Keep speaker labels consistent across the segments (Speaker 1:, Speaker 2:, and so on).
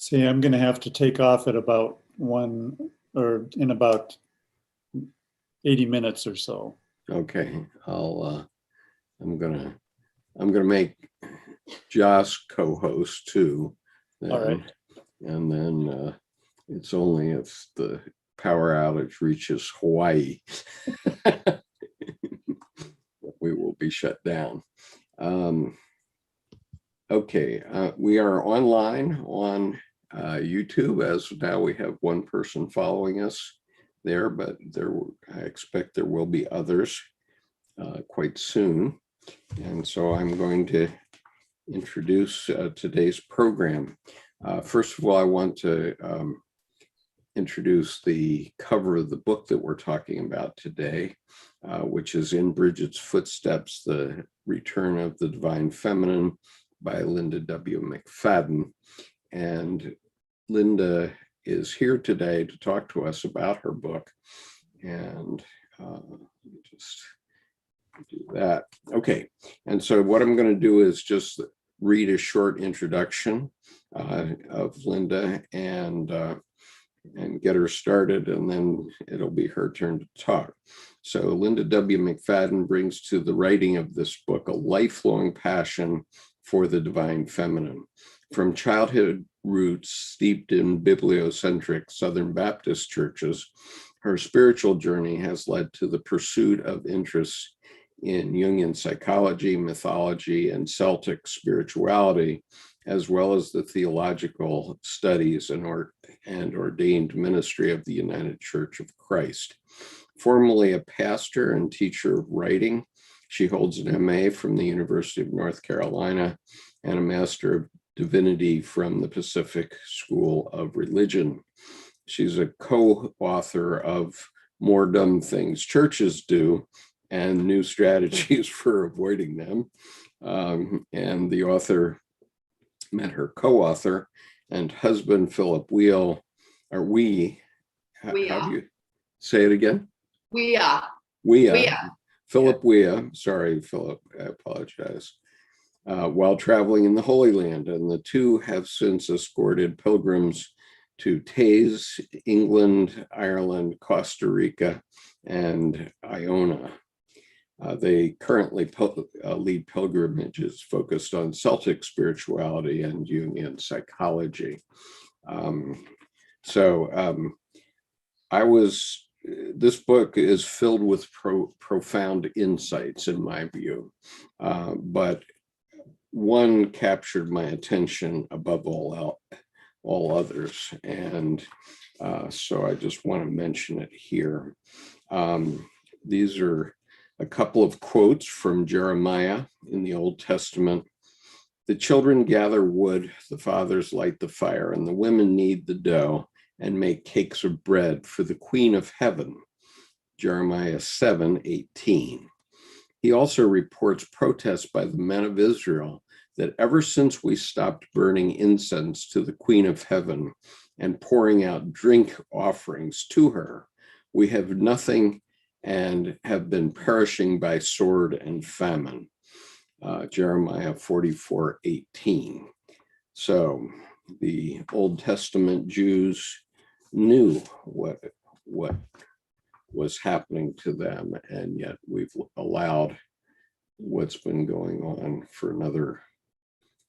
Speaker 1: See, I'm going to have to take off at about in about 80 minutes or so.
Speaker 2: Okay, I'm gonna make Josh co-host too. Then,
Speaker 1: All right.
Speaker 2: And then it's only if the power outage reaches Hawaii we will be shut down. Okay, we are online on YouTube, as now we have one person following us there, but I expect there will be others quite soon. And so I'm going to introduce today's program. First of all, I want to introduce the cover of the book that we're talking about today, which is In Brigid's Footsteps, The Return of the Divine Feminine by Linda W. McFadden. And Linda is here today to talk to us about her book. And just do that. Okay, and so what I'm going to do is just read a short introduction of Linda and get her started, and then it'll be her turn to talk. So Linda W. McFadden brings to the writing of this book a lifelong passion for the divine feminine. From childhood roots steeped in bibliocentric Southern Baptist churches, her spiritual journey has led to the pursuit of interests in Jungian psychology, mythology, and Celtic spirituality, as well as the theological studies and ordained ministry of the United Church of Christ. Formerly a pastor and teacher of writing, she holds an MA from the University of North Carolina and a Master of Divinity from the Pacific School of Religion. She's a co-author of More Dumb Things Churches Do and New Strategies for Avoiding Them. And the author met her co-author and husband, Philip Wheel, or we, how do you say it again? Philip Wea, sorry, Philip, I apologize, while traveling in the Holy Land. And the two have since escorted pilgrims to Taizé, England, Ireland, Costa Rica, and Iona. They currently lead pilgrimages focused on Celtic spirituality and Jungian psychology. This book is filled with profound insights, in my view, but one captured my attention above all others, and so I just want to mention it here. These are a couple of quotes from Jeremiah in the Old Testament. The children gather wood, the fathers light the fire, and the women knead the dough and make cakes of bread for the Queen of Heaven. Jeremiah 7:18. He also reports protests by the men of Israel that ever since we stopped burning incense to the Queen of Heaven and pouring out drink offerings to her, we have nothing and have been perishing by sword and famine. Jeremiah 44:18. So the Old Testament Jews knew what was happening to them, and yet we've allowed what's been going on for another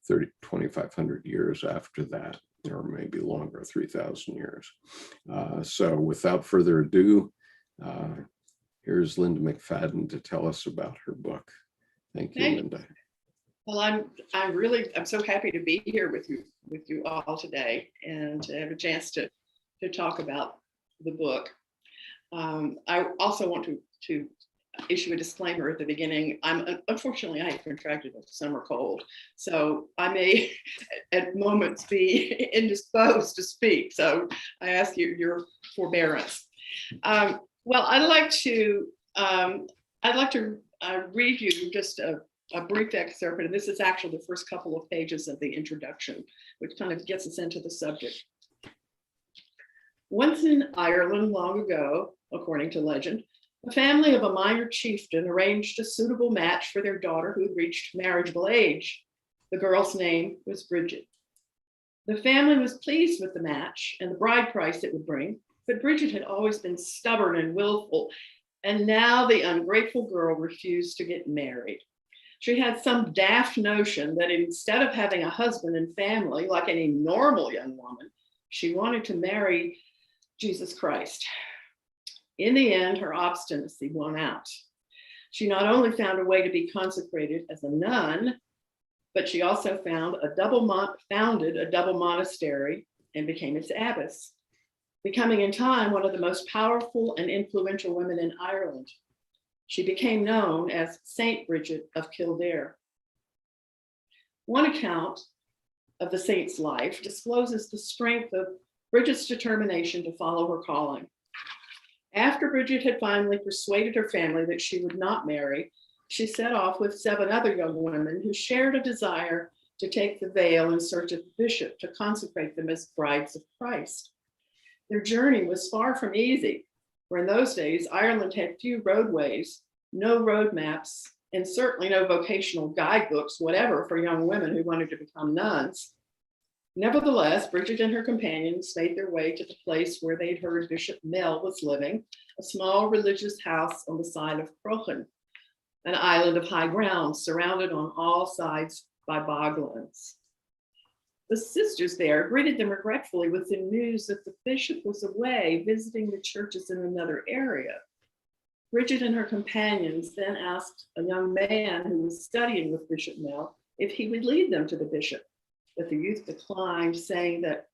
Speaker 2: 2,500 years after that, or maybe longer, 3,000 years. So without further ado, here's Linda McFadden to tell us about her book. Thank you, Linda.
Speaker 3: Well, I'm so happy to be here with you all today and to have a chance to talk about the book. I also want to issue a disclaimer at the beginning. Unfortunately, I have contracted a summer cold, so I may at moments be indisposed to speak. So I ask you your forbearance. Well, I'd like to read you just a brief excerpt, and this is actually the first couple of pages of the introduction, which kind of gets us into the subject. Once in Ireland long ago, according to legend, the family of a minor chieftain arranged a suitable match for their daughter who had reached marriageable age. The girl's name was Brigid. The family was pleased with the match and the bride price it would bring, but Brigid had always been stubborn and willful, and now the ungrateful girl refused to get married. She had some daft notion that instead of having a husband and family like any normal young woman, she wanted to marry Jesus Christ. In the end, her obstinacy won out. She not only found a way to be consecrated as a nun, but she also founded a double monastery and became its abbess, becoming in time one of the most powerful and influential women in Ireland. She became known as Saint Brigid of Kildare. One account of the saint's life discloses the strength of Brigid's determination to follow her calling. After Brigid had finally persuaded her family that she would not marry, she set off with 7 other young women who shared a desire to take the veil in search of a bishop to consecrate them as brides of Christ. Their journey was far from easy, for in those days, Ireland had few roadways, no road maps, and certainly no vocational guidebooks, whatever, for young women who wanted to become nuns. Nevertheless, Brigid and her companions made their way to the place where they'd heard Bishop Mel was living, a small religious house on the side of Crochan, an island of high ground surrounded on all sides by boglands. The sisters there greeted them regretfully with the news that the bishop was away visiting the churches in another area. Brigid and her companions then asked a young man who was studying with Bishop Mel if he would lead them to the bishop, but the youth declined, saying that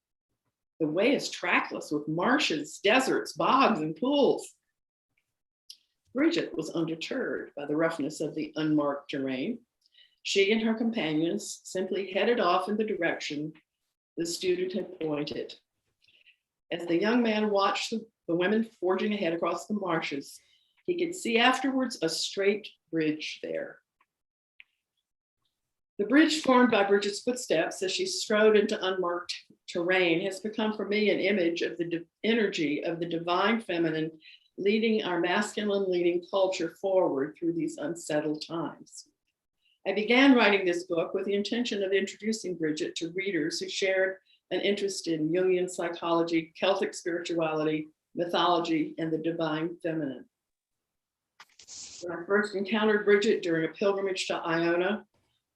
Speaker 3: the way is trackless with marshes, deserts, bogs, and pools. Brigid was undeterred by the roughness of the unmarked terrain. She and her companions simply headed off in the direction the student had pointed. As the young man watched the women forging ahead across the marshes, he could see afterwards a straight bridge there. The bridge formed by Brigid's footsteps as she strode into unmarked terrain has become for me an image of the energy of the divine feminine leading our masculine-leaning culture forward through these unsettled times. I began writing this book with the intention of introducing Brigid to readers who shared an interest in Jungian psychology, Celtic spirituality, mythology, and the divine feminine. When I first encountered Brigid during a pilgrimage to Iona,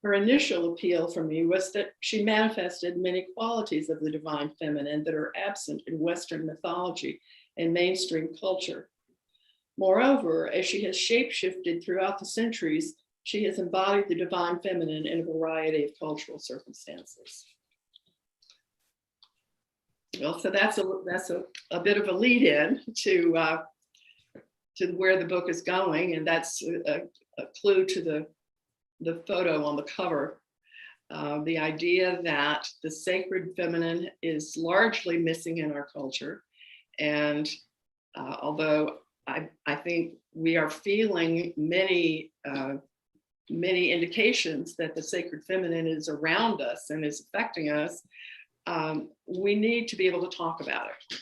Speaker 3: her initial appeal for me was that she manifested many qualities of the divine feminine that are absent in Western mythology and mainstream culture. Moreover, as she has shapeshifted throughout the centuries, she has embodied the divine feminine in a variety of cultural circumstances. Well, so that's a bit of a lead-in to where the book is going, and that's a clue to the photo on the cover. The idea that the sacred feminine is largely missing in our culture, and although I think we are feeling many indications that the sacred feminine is around us and is affecting us, we need to be able to talk about it.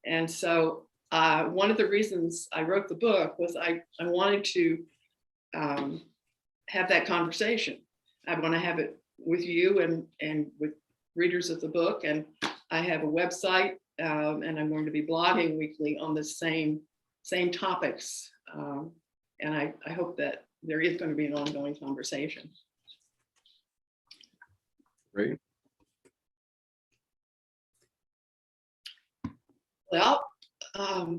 Speaker 3: And so one of the reasons I wrote the book was I wanted to have that conversation. I want to have it with you and with readers of the book. And I have a website, and I'm going to be blogging weekly on the same topics. And I hope that there is going to be an ongoing conversation.
Speaker 2: Great.
Speaker 3: Well, I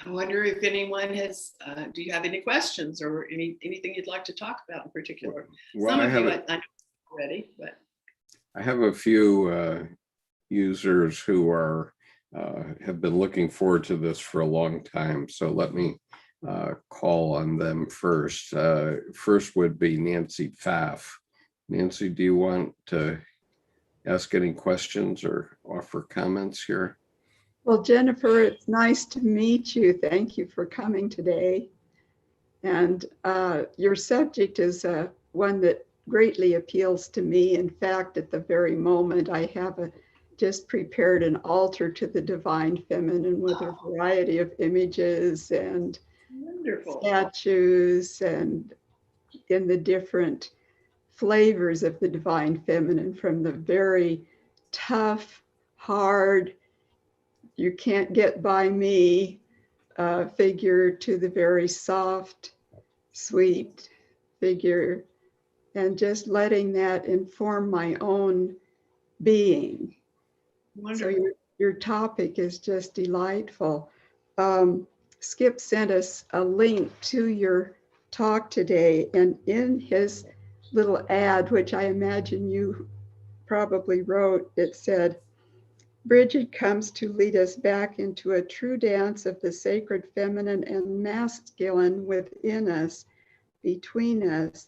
Speaker 3: wonder if anyone has, do you have any questions or anything you'd like to talk about in particular?
Speaker 2: Well,
Speaker 3: Some
Speaker 2: I
Speaker 3: of you
Speaker 2: have
Speaker 3: I know already, but.
Speaker 2: I have a few users who are have been looking forward to this for a long time. So let me call on them first. First would be Nancy Pfaff. Nancy, do you want to ask any questions or offer comments here?
Speaker 4: Well, Jennifer, it's nice to meet you. Thank you for coming today. And your subject is one that greatly appeals to me. In fact, at the very moment, I have just prepared an altar to the divine feminine with a variety of images and
Speaker 3: Wonderful.
Speaker 4: statues and in the different flavors of the divine feminine, from the very tough, hard, you can't get by me figure to the very soft, sweet figure, and just letting that inform my own being.
Speaker 3: Wonderful.
Speaker 4: So your topic is just delightful. Skip sent us a link to your talk today, and in his little ad, which I imagine you probably wrote, it said, Brigid comes to lead us back into a true dance of the sacred feminine and masculine within us, between us,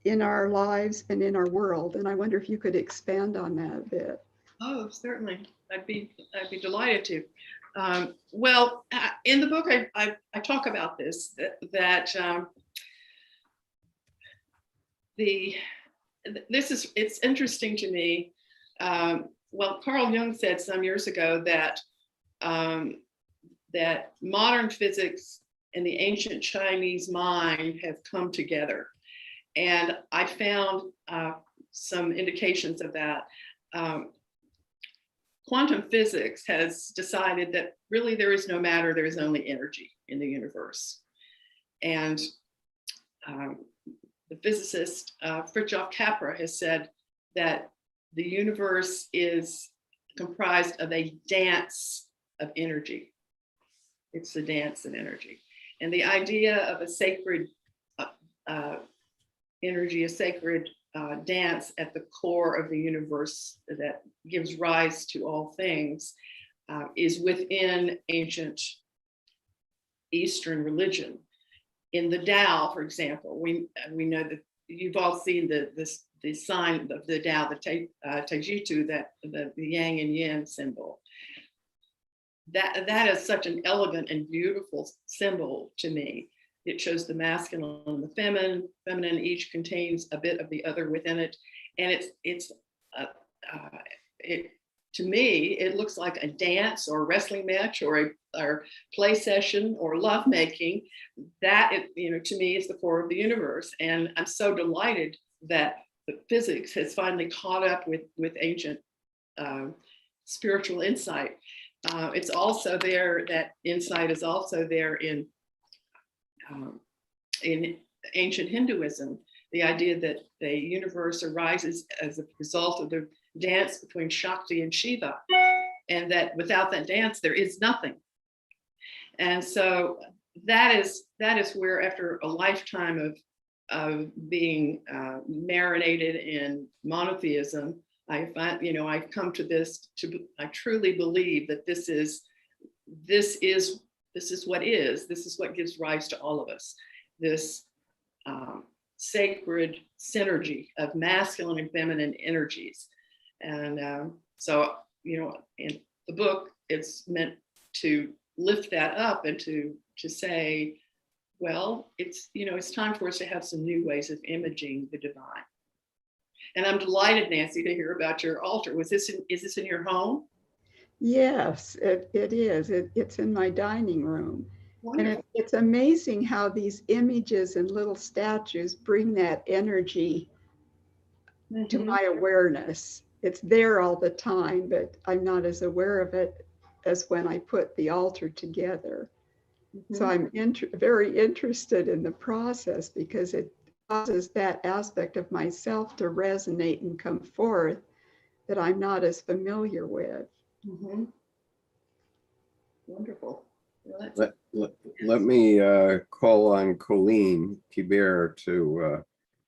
Speaker 4: in our lives and in our world. And I wonder if you could expand on that a bit.
Speaker 3: Oh, certainly. I'd be delighted to. Well, in the book, I talk about this, it's interesting to me. Well, Carl Jung said some years ago that that modern physics and the ancient Chinese mind have come together. And I found some indications of that. Quantum physics has decided that really there is no matter, there is only energy in the universe. And the physicist Fritjof Capra has said that the universe is comprised of a dance of energy. It's the dance of energy. And the idea of a sacred energy, a sacred dance at the core of the universe that gives rise to all things is within ancient Eastern religion. In the Tao, for example, we know that you've all seen the sign of the Tao, the Taijitu, that the yang and yin symbol. That is such an elegant and beautiful symbol to me. It shows the masculine and the feminine each contains a bit of the other within it, and to me it looks like a dance or a wrestling match or a play session or lovemaking. That to me is the core of the universe, and I'm so delighted that the physics has finally caught up with ancient spiritual insight. It's also there. That insight is also there in ancient Hinduism, the idea that the universe arises as a result of the dance between Shakti and Shiva, and that without that dance, there is nothing. And so that is where, after a lifetime of being marinated in monotheism, I find, I've come to this, I truly believe that this is what is. This is what gives rise to all of us. This sacred synergy of masculine and feminine energies. And so, in the book, it's meant to lift that up and to say, well, it's time for us to have some new ways of imaging the divine. And I'm delighted, Nancy, to hear about your altar. Is this in your home?
Speaker 4: Yes, it is. It's in my dining room.
Speaker 3: Wonderful.
Speaker 4: And it's amazing how these images and little statues bring that energy to my awareness. It's there all the time, but I'm not as aware of it as when I put the altar together. So I'm very interested in the process because it causes that aspect of myself to resonate and come forth that I'm not as familiar with.
Speaker 3: Wonderful.
Speaker 2: Well, let me call on Colleen Kibert to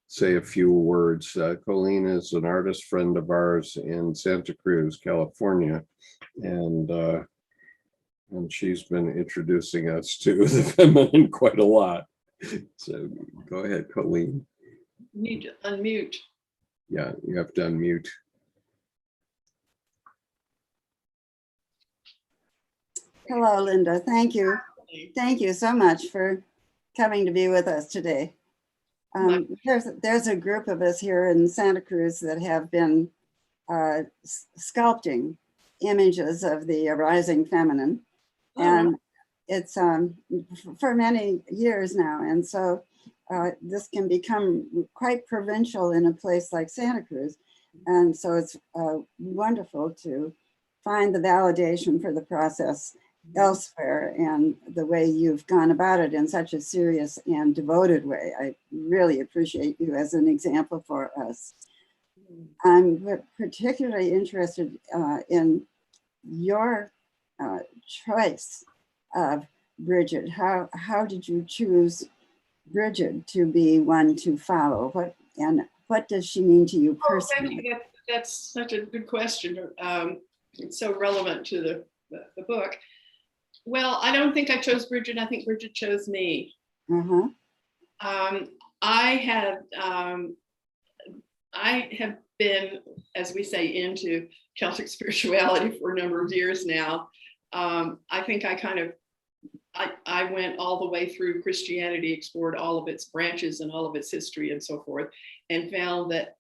Speaker 2: say a few words. Colleen is an artist friend of ours in Santa Cruz, California, and she's been introducing us to the feminine quite a lot. So go ahead, Colleen.
Speaker 3: You need to unmute.
Speaker 2: Yeah, you have to unmute.
Speaker 5: Hello, Linda. Thank you. Thank you so much for coming to be with us today. There's a group of us here in Santa Cruz that have been sculpting images of the arising feminine. And it's for many years now. And so this can become quite provincial in a place like Santa Cruz. And so it's wonderful to find the validation for the process elsewhere, and the way you've gone about it in such a serious and devoted way. I really appreciate you as an example for us. I'm particularly interested in your choice of Brigid. How did you choose Brigid to be one to follow? What does she mean to you personally?
Speaker 3: That's such a good question. It's so relevant to the book. Well, I don't think I chose Brigid. I think Brigid chose me.
Speaker 5: Uh-huh.
Speaker 3: I have been, as we say, into Celtic spirituality for a number of years now. I think I went all the way through Christianity, explored all of its branches and all of its history and so forth, and found that,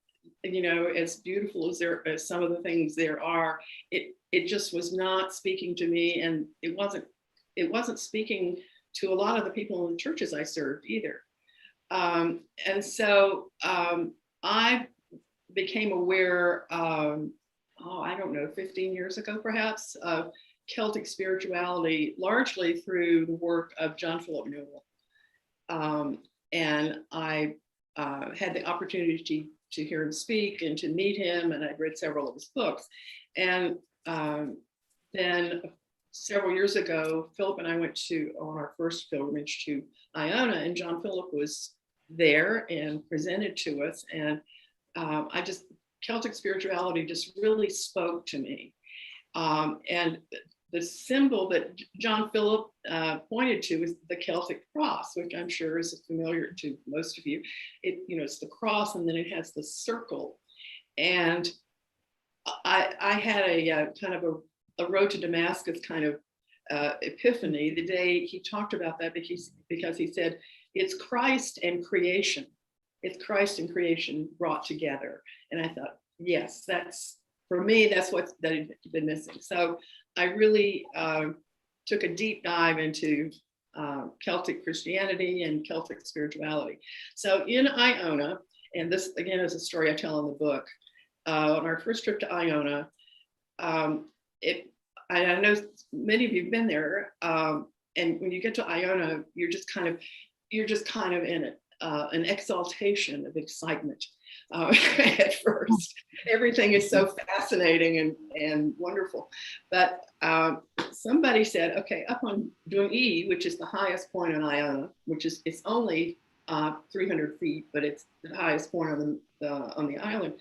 Speaker 3: as beautiful as some of the things there are, it just was not speaking to me, and it wasn't speaking to a lot of the people in the churches I served either. And so I became aware, I don't know, 15 years ago perhaps, of Celtic spirituality, largely through the work of John Philip Newell. And I had the opportunity to hear him speak and to meet him, and I'd read several of his books. And then several years ago, Philip and I went on our first pilgrimage to Iona, and John Philip was there and presented to us. And Celtic spirituality just really spoke to me. And the symbol that John Philip pointed to is the Celtic cross, which I'm sure is familiar to most of you. It's the cross, and then it has the circle. And I had a kind of a road to Damascus kind of epiphany the day he talked about that, because he said, it's Christ and creation. It's Christ and creation brought together. And I thought, yes, for me, that's what had been missing. So I really took a deep dive into Celtic Christianity and Celtic spirituality. So in Iona, and this again is a story I tell in the book, on our first trip to Iona, I know many of you have been there, and when you get to Iona, you're just kind of in an exaltation of excitement at first. Everything is so fascinating and wonderful. But somebody said, okay, up on Jungi, which is the highest point in Iona, it's only 300 feet, but it's the highest point on the island.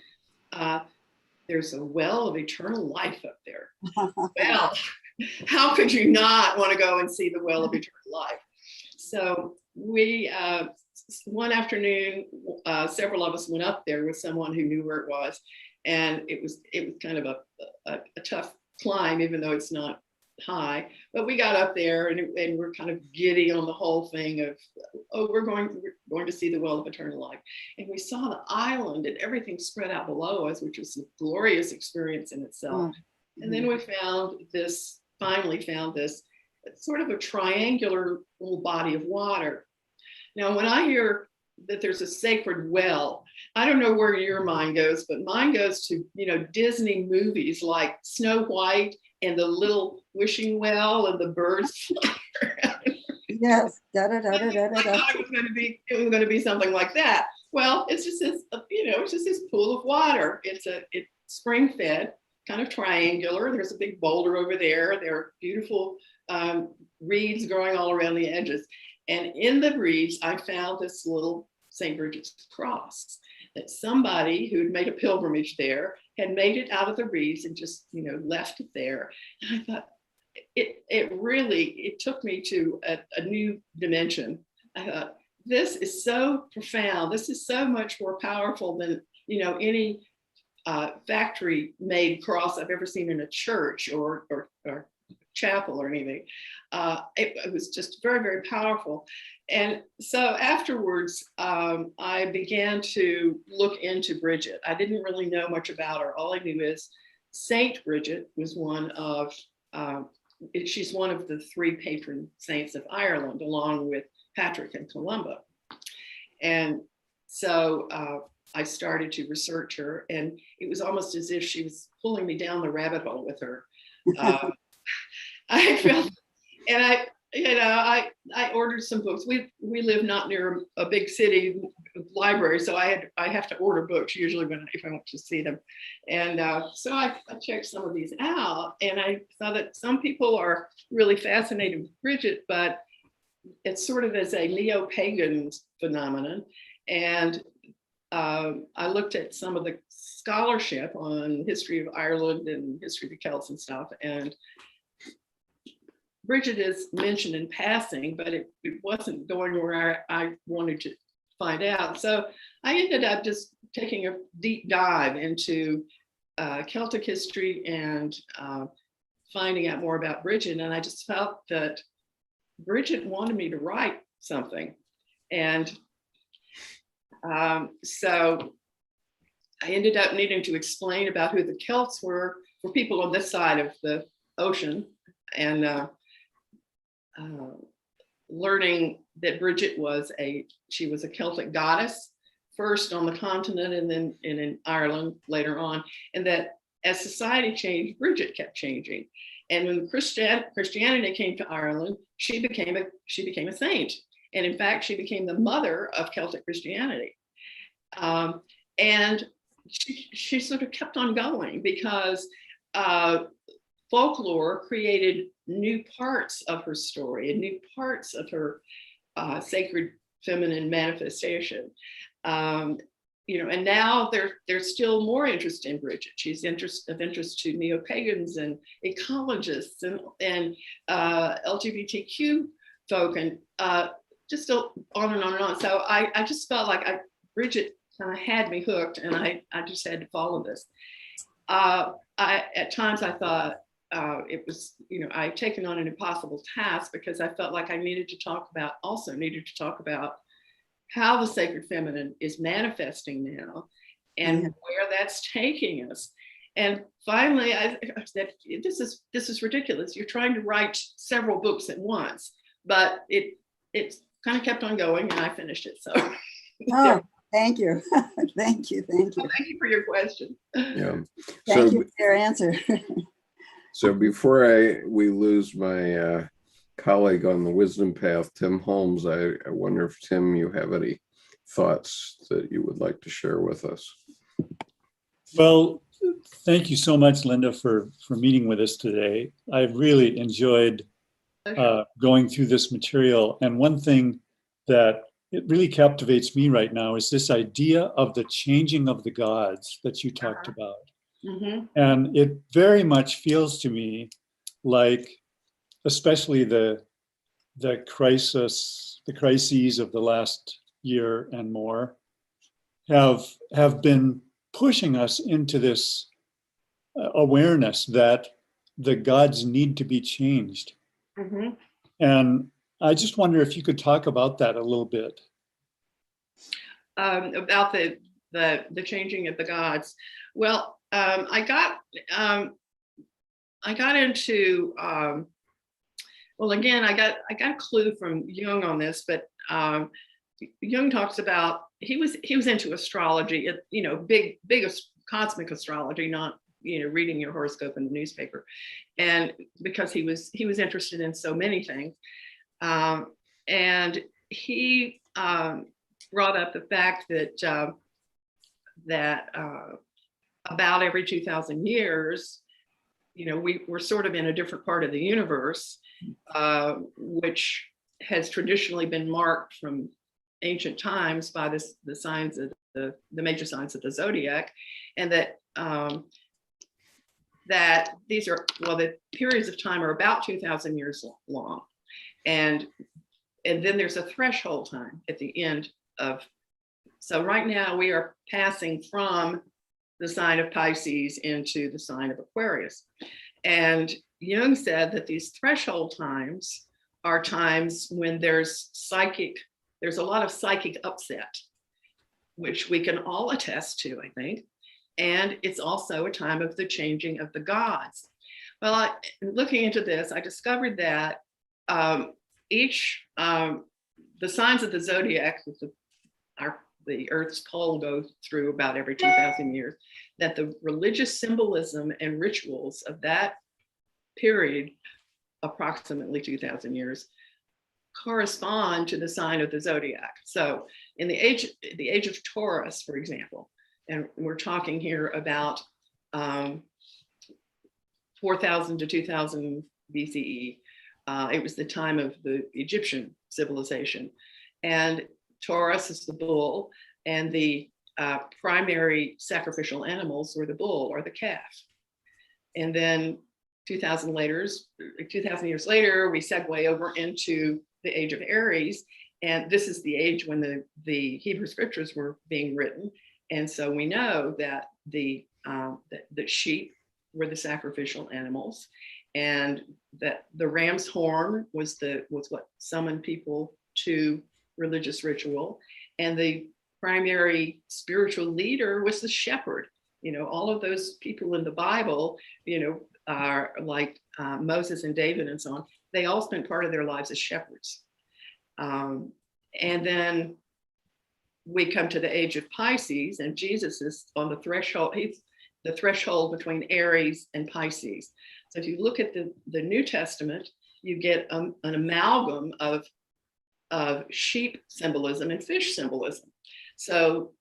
Speaker 3: There's a well of eternal life up there. Well, how could you not want to go and see the well of eternal life? So we, one afternoon, several of us went up there with someone who knew where it was. And it was kind of a tough climb, even though it's not high. But we got up there, and we're kind of giddy on the whole thing of, oh, we're going to see the well of eternal life. And we saw the island and everything spread out below us, which was a glorious experience in itself. Mm-hmm. And then we finally found this sort of a triangular little body of water. Now, when I hear that there's a sacred well, I don't know where your mind goes, but mine goes to, Disney movies like Snow White and the little wishing well and the birds fly around.
Speaker 5: Yes. I thought it
Speaker 3: was going to be something like that. Well, it's just this, it's just this pool of water. It's spring fed, kind of triangular. There's a big boulder over there. There are beautiful reeds growing all around the edges. And in the reeds, I found this little Saint Brigid's cross that somebody who'd made a pilgrimage there had made it out of the reeds and just, left it there. And I thought, it took me to a new dimension. I thought, this is so profound. This is so much more powerful than, any factory made cross I've ever seen in a church or chapel or anything. It was just very, very powerful. And so afterwards, I began to look into Brigid. I didn't really know much about her. All I knew is Saint Brigid was she's one of the 3 patron saints of Ireland, along with Patrick and Columba. And so I started to research her, and it was almost as if she was pulling me down the rabbit hole with her. I felt, and I ordered some books. We live not near a big city library, so I have to order books usually if I want to see them. And so I checked some of these out, and I saw that some people are really fascinated with Brigid, but it's sort of as a neo-pagan phenomenon. And I looked at some of the scholarship on history of Ireland and history of the Celts and stuff, and Brigid is mentioned in passing, but it wasn't going where I wanted to find out. So I ended up just taking a deep dive into Celtic history and finding out more about Brigid. And I just felt that Brigid wanted me to write something. And so I ended up needing to explain about who the Celts were for people on this side of the ocean, and learning that Brigid was a Celtic goddess, first on the continent and then in Ireland later on, and that as society changed, Brigid kept changing. And when Christianity came to Ireland, she became a saint, and in fact, she became the mother of Celtic Christianity. And she sort of kept on going because folklore created new parts of her story and new parts of her sacred feminine manifestation. And now there's still more interest in Brigid. She's of interest to neo-pagans and ecologists and LGBTQ folk, and just on and on and on. So I just felt like Brigid kind of had me hooked, and I just had to follow this. At times I thought it was, I'd taken on an impossible task, because I felt like I needed to talk about how the sacred feminine is manifesting now and where that's taking us. And finally, I said, this is ridiculous. You're trying to write several books at once, but it kind of kept on going, and I finished it. So.
Speaker 5: Oh, thank you. Thank you.
Speaker 3: Well, thank you for your question.
Speaker 2: Yeah.
Speaker 5: Thank you for your answer.
Speaker 2: So before we lose my colleague on the wisdom path, Tim Holmes, I wonder if, Tim, you have any thoughts that you would like to share with us?
Speaker 1: Well, thank you so much, Linda, for meeting with us today. I really enjoyed going through this material. And one thing that it really captivates me right now is this idea of the changing of the gods that you talked about.
Speaker 3: Mm-hmm.
Speaker 1: And it very much feels to me like, especially the crises of the last year and more have been pushing us into this awareness that the gods need to be changed.
Speaker 3: Mm-hmm.
Speaker 1: And I just wonder if you could talk about that a little bit.
Speaker 3: About the changing of the gods. Well, I got into again, I got a clue from Jung on this, but Jung talks about he was into astrology, big cosmic astrology, not reading your horoscope in the newspaper, and because he was interested in so many things, and he brought up the fact that about every 2,000 years, we're sort of in a different part of the universe, which has traditionally been marked from ancient times by the signs of the major signs of the zodiac, and that these are, the periods of time are about 2,000 years long, and then there's a threshold time at the end of. So right now we are passing from the sign of Pisces into the sign of Aquarius. And Jung said that these threshold times are times when there's a lot of psychic upset, which we can all attest to, I think. And it's also a time of the changing of the gods. Well, looking into this, I discovered that the signs of the zodiac, our the Earth's pole goes through about every 2,000 years, that the religious symbolism and rituals of that period, approximately 2,000 years, correspond to the sign of the zodiac. So in the age of Taurus, for example, and we're talking here about 4,000 to 2,000 BCE. It was the time of the Egyptian civilization. And Taurus is the bull, and the primary sacrificial animals were the bull or the calf. And then 2,000 years later, we segue over into the age of Aries. And this is the age when the Hebrew scriptures were being written. And so we know that the sheep were the sacrificial animals, and that the ram's horn was what summoned people to religious ritual, and the primary spiritual leader was the shepherd. You know, all of those people in the Bible, you know, are like Moses and David and so on. They all spent part of their lives as shepherds. And then we come to the age of Pisces, and Jesus is on the threshold. He's the threshold between Aries and Pisces. So if you look at the New Testament, you get an amalgam of sheep symbolism and fish symbolism. So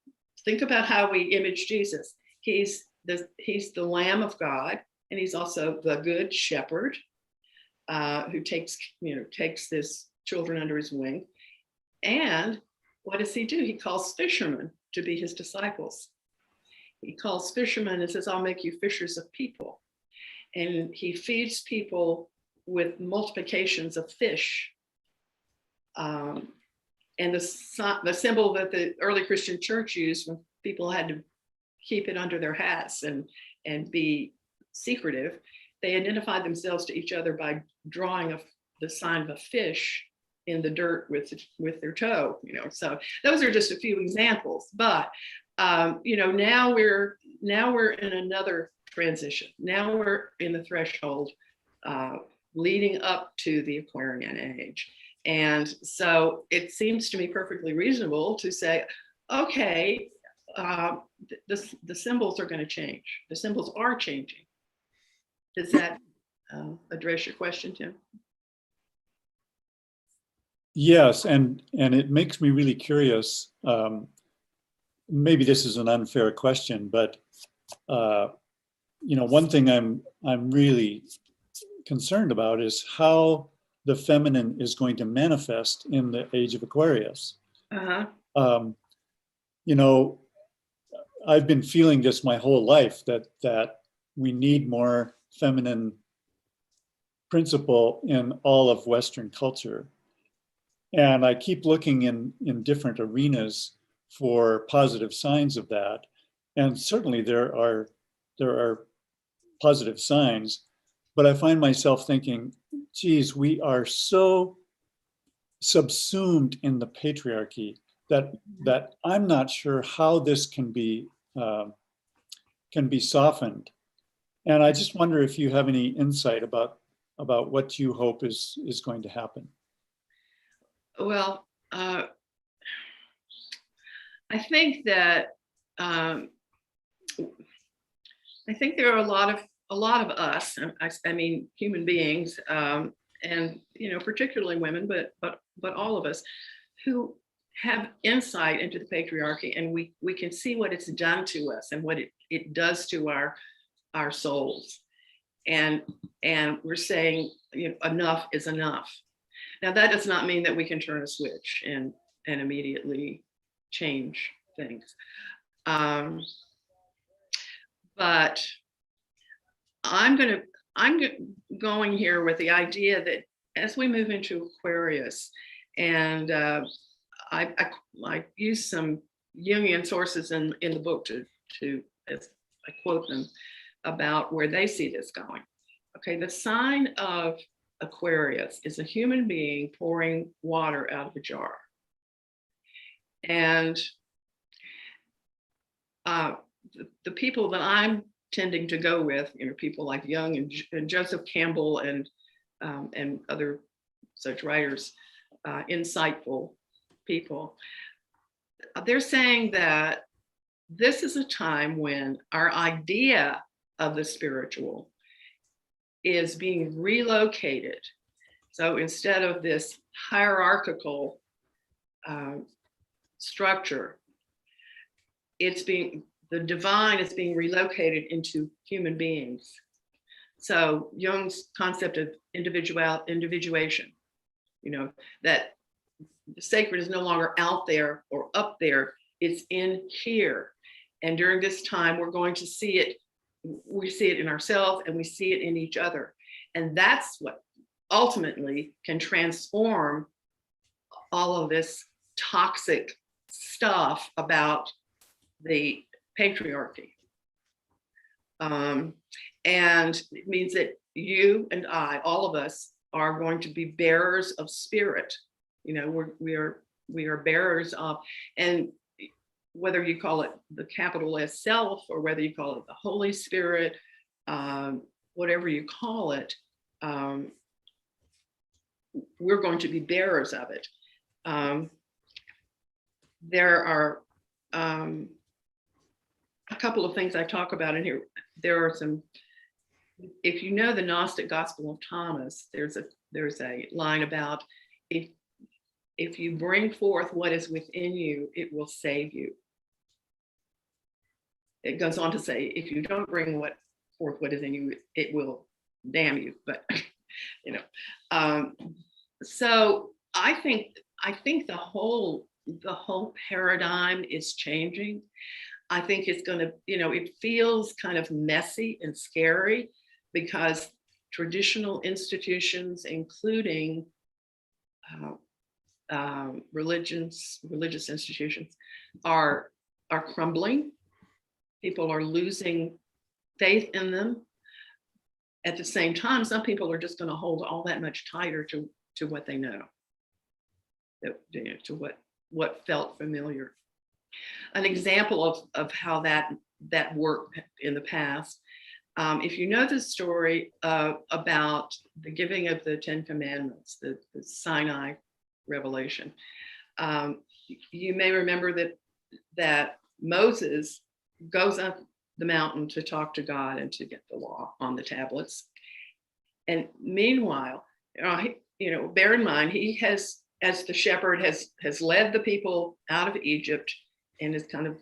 Speaker 3: think about how we image Jesus. He's the Lamb of God, and he's also the Good Shepherd who takes this children under his wing. And what does he do? He calls fishermen to be his disciples. He calls fishermen and says, I'll make you fishers of people. And he feeds people with multiplications of fish. And the symbol that the early Christian church used when people had to keep it under their hats and be secretive, they identified themselves to each other by drawing the sign of a fish in the dirt with their toe. You know, so those are just a few examples. But you know, now we're in another transition. Now we're in the threshold leading up to the Aquarian age. And so it seems to me perfectly reasonable to say, okay, the symbols are going to change. The symbols are changing. Does that address your question, Tim?
Speaker 1: Yes, and it makes me really curious. Maybe this is an unfair question, but you know, one thing I'm really concerned about is how the feminine is going to manifest in the age of Aquarius.
Speaker 3: Uh-huh.
Speaker 1: You know, I've been feeling this my whole life that we need more feminine principle in all of Western culture. And I keep looking in different arenas for positive signs of that. And certainly there are positive signs, but I find myself thinking, geez, we are so subsumed in the patriarchy that I'm not sure how this can be softened. And I just wonder if you have any insight about what you hope is going to happen.
Speaker 3: Well, I think that I think there are a lot of us. I mean, human beings, and you know, particularly women, but all of us who have insight into the patriarchy, and we can see what it's done to us and what it does to our souls, and we're saying, you know, enough is enough. Now that does not mean that we can turn a switch and immediately change things, but I'm going here with the idea that as we move into Aquarius, and I use some Jungian sources in the book to as I quote them about where they see this going. Okay, the sign of Aquarius is a human being pouring water out of a jar, and the people that I'm tending to go with, you know, people like Jung and Joseph Campbell and other such writers, insightful people, they're saying that this is a time when our idea of the spiritual is being relocated. So instead of this hierarchical structure, the divine is being relocated into human beings. So Jung's concept of individuation, that the sacred is no longer out there or up there, it's in here. And during this time, we're going to see it. We see it in ourselves and we see it in each other. And that's what ultimately can transform all of this toxic stuff about the patriarchy. And it means that you and I, all of us, are going to be bearers of spirit. We are bearers of, and whether you call it the capital S self or whether you call it the Holy Spirit, whatever you call it, we're going to be bearers of it. There are a couple of things I talk about in here. There are some, if you know the Gnostic Gospel of Thomas, there's a line about if you bring forth what is within you, it will save you. It goes on to say, if you don't bring forth what is in you, it will damn you. But so I think the whole paradigm is changing. I think it's going to, it feels kind of messy and scary because traditional institutions, including religious institutions, are crumbling. People are losing faith in them. At the same time, some people are just going to hold all that much tighter to what they know, to what felt familiar. An example of how that worked in the past, if you know the story about the giving of the Ten Commandments, the Sinai revelation, you may remember that Moses goes up the mountain to talk to God and to get the law on the tablets. And meanwhile, bear in mind, he has, as the shepherd, has led the people out of Egypt and has kind of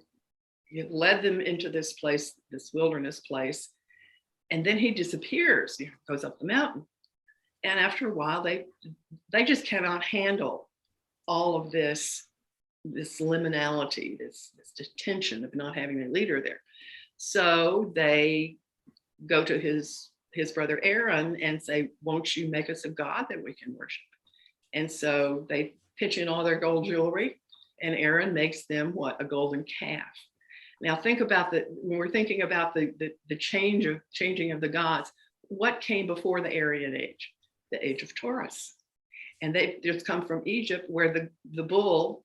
Speaker 3: led them into this place, this wilderness place. And then he disappears, goes up the mountain. And after a while, they just cannot handle all of this liminality, this tension of not having a leader there. So they go to his brother Aaron and say, won't you make us a god that we can worship? And so they pitch in all their gold jewelry, and Aaron makes them a golden calf. Now think about when we're thinking about the changing of the gods, what came before the Aryan age? The age of Taurus. And they just come from Egypt, where the bull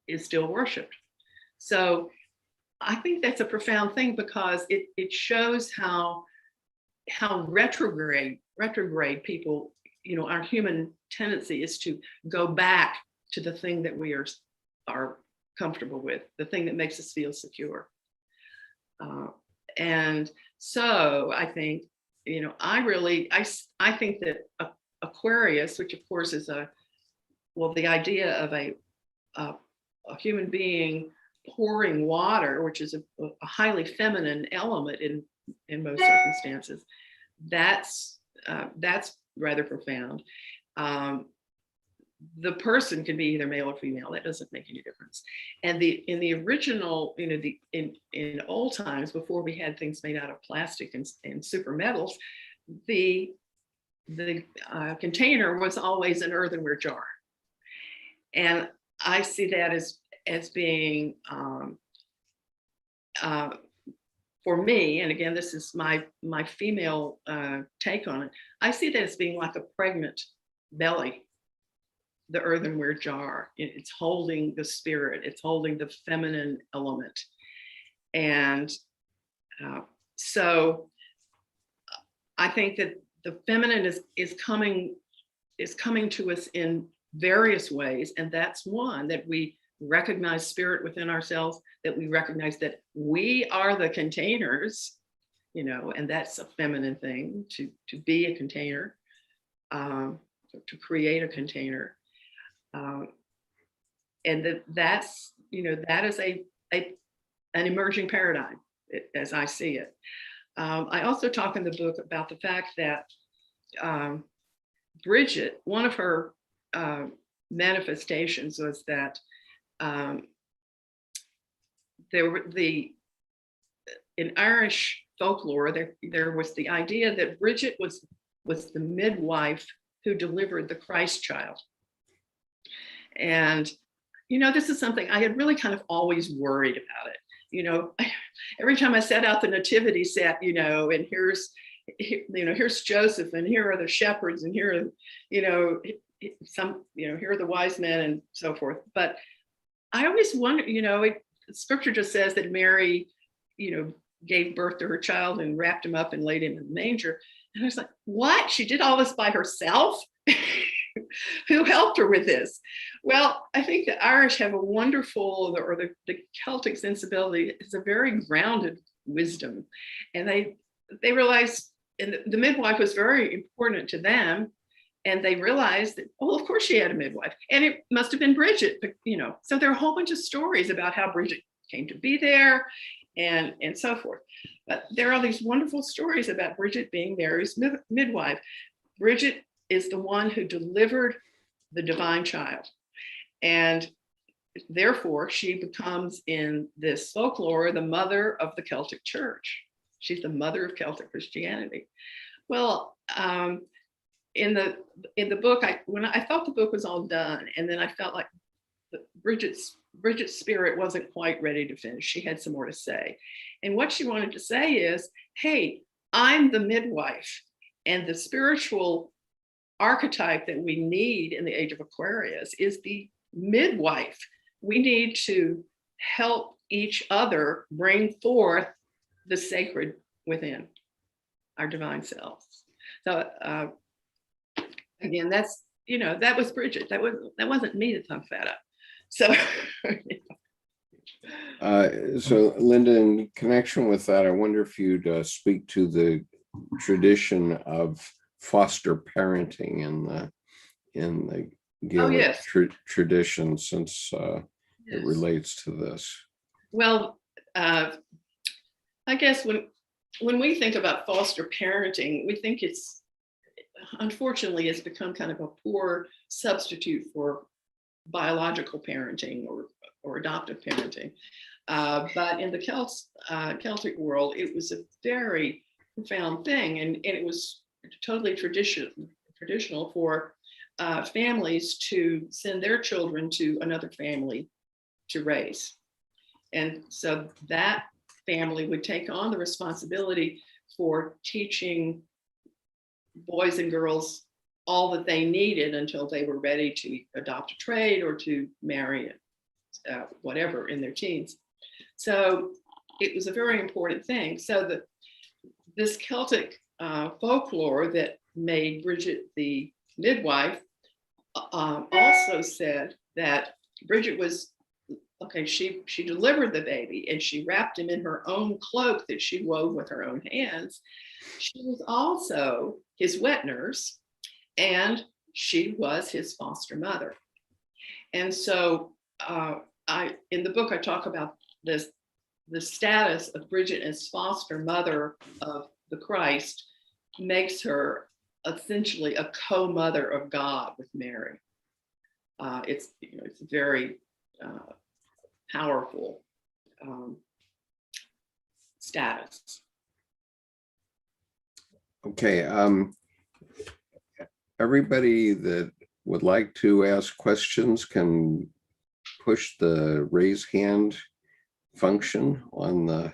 Speaker 3: is still worshipped. So I think that's a profound thing, because it shows how retrograde people, our human tendency is to go back to the thing that we are comfortable with, the thing that makes us feel secure. And so I think, I think that Aquarius, which of course is the idea of a human being pouring water, which is a highly feminine element in most circumstances, that's rather profound. The person can be either male or female. That doesn't make any difference. And in the original, in old times, before we had things made out of plastic and super metals, the container was always an earthenware jar. And I see that as being, for me, and again, this is my female take on it, I see that as being like a pregnant belly, the earthenware jar. It's holding the spirit, it's holding the feminine element. And so I think that the feminine is coming to us in various ways, and that's one that we recognize spirit within ourselves, that we recognize that we are the containers, you know, and that's a feminine thing, to be a container, to create a container. And that's, you know, that is an emerging paradigm as I see it. I also talk in the book about the fact that Brigid, one of her manifestations was that in Irish folklore, there was the idea that Brigid was the midwife who delivered the Christ child. And, you know, this is something I had really kind of always worried about it. You know, every time I set out the nativity set, you know, and here's Joseph, and here are the shepherds, and here are, you know, here are the wise men and so forth. But I always wonder, you know, scripture just says that Mary, you know, gave birth to her child and wrapped him up and laid him in the manger. And I was like, what? She did all this by herself? Who helped her with this? Well, I think the Irish have a wonderful, or the Celtic sensibility is a very grounded wisdom. And they realized, and the midwife was very important to them. And they realized that, oh, of course she had a midwife. And it must have been Brigid, you know. So there are a whole bunch of stories about how Brigid came to be there and so forth. But there are these wonderful stories about Brigid being Mary's midwife. Brigid is the one who delivered the divine child. And therefore, she becomes, in this folklore, the mother of the Celtic church. She's the mother of Celtic Christianity. Well, in the book, when I thought the book was all done, and then I felt like Brigid's spirit wasn't quite ready to finish. She had some more to say. And what she wanted to say is, hey, I'm the midwife, and the spiritual archetype that we need in the age of Aquarius is the midwife. We need to help each other bring forth the sacred within our divine selves. So again, that's, you know, that was Brigid. That wasn't me that thought that up. So
Speaker 2: so Linda, in connection with that, I wonder if you'd speak to the tradition of foster parenting in the Gaelic tradition, since it relates to this.
Speaker 3: Well, I guess when we think about foster parenting, we think unfortunately, it's become kind of a poor substitute for biological parenting or adoptive parenting. But in the Celtic world, it was a very profound thing, and it was totally traditional for families to send their children to another family to raise. And so that family would take on the responsibility for teaching boys and girls all that they needed until they were ready to adopt a trade or to marry whatever in their teens. So it was a very important thing. So this Celtic folklore that made Brigid the midwife also said that Brigid was, she delivered the baby and she wrapped him in her own cloak that she wove with her own hands. She was also his wet nurse, and she was his foster mother. And so in the book, I talk about the status of Brigid as foster mother of the Christ makes her essentially a co-mother of God with Mary. It's a very powerful status.
Speaker 2: Okay. Everybody that would like to ask questions can push the raise hand function on the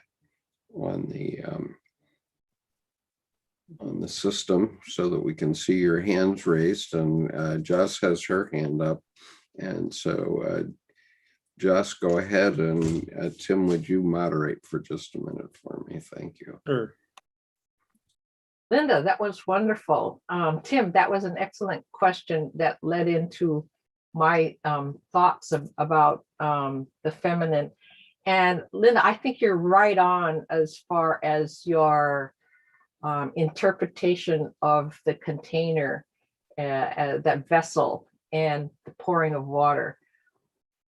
Speaker 2: system so that we can see your hands raised. And Joss has her hand up, and so Joss, go ahead, and Tim, would you moderate for just a minute for me? Thank you.
Speaker 1: Sure.
Speaker 6: Linda, that was wonderful. Tim, that was an excellent question that led into my thoughts about the feminine. And Linda, I think you're right on as far as your interpretation of the container, that vessel, and the pouring of water.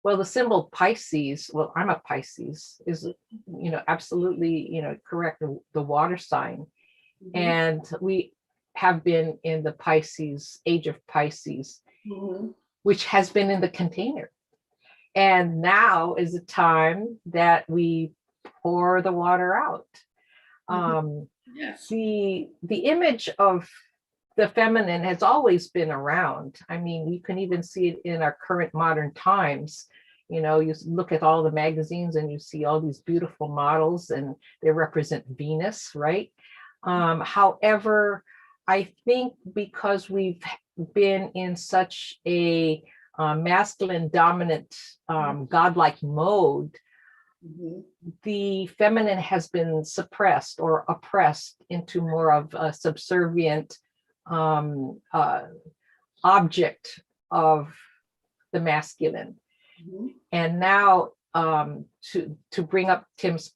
Speaker 6: Well, the symbol Pisces, well, I'm a Pisces, is, absolutely, correct, the water sign.
Speaker 3: Mhm.
Speaker 6: And we have been in the Pisces, age of Pisces,
Speaker 3: Mhm.
Speaker 6: which has been in the container. And now is the time that we pour the water out.
Speaker 3: Yes.
Speaker 6: The image of the feminine has always been around. I mean, you can even see it in our current modern times. You look at all the magazines and you see all these beautiful models and they represent Venus, right? However, I think because we've been in such a masculine dominant godlike mode,
Speaker 3: Mhm.
Speaker 6: the feminine has been suppressed or oppressed into more of a subservient object of the masculine.
Speaker 3: Mhm.
Speaker 6: And now to bring up Tim's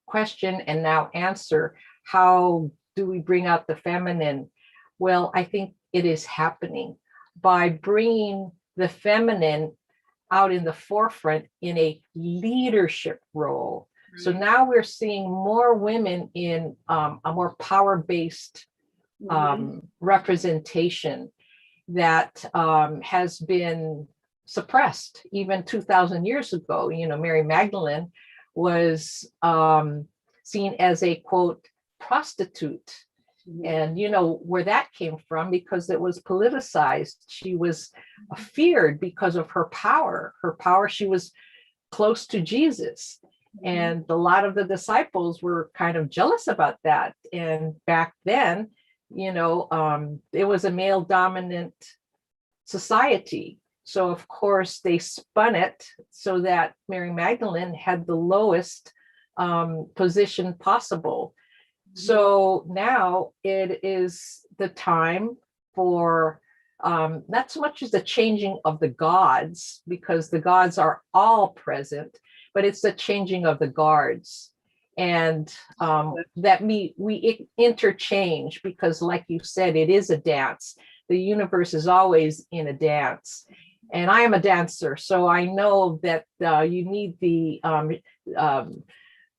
Speaker 6: question and now answer, how do we bring out the feminine? Well, I think it is happening by bringing the feminine out in the forefront in a leadership role. So
Speaker 3: Right.
Speaker 6: now we're seeing more women in a more power-based
Speaker 3: Mhm.
Speaker 6: representation that has been suppressed even 2,000 years ago. Mary Magdalene was seen as a, quote, prostitute.
Speaker 3: Mhm.
Speaker 6: And where that came from, because it was politicized. She was feared because of her power. She was close to Jesus. And a lot of the disciples were kind of jealous about that. And back then, it was a male dominant society. So of course they spun it so that Mary Magdalene had the lowest position possible. So now it is the time for not so much as the changing of the gods, because the gods are all present, but it's the changing of the guards. And that we interchange, because like you said, it is a dance. The universe is always in a dance. And I am a dancer, so I know that you need the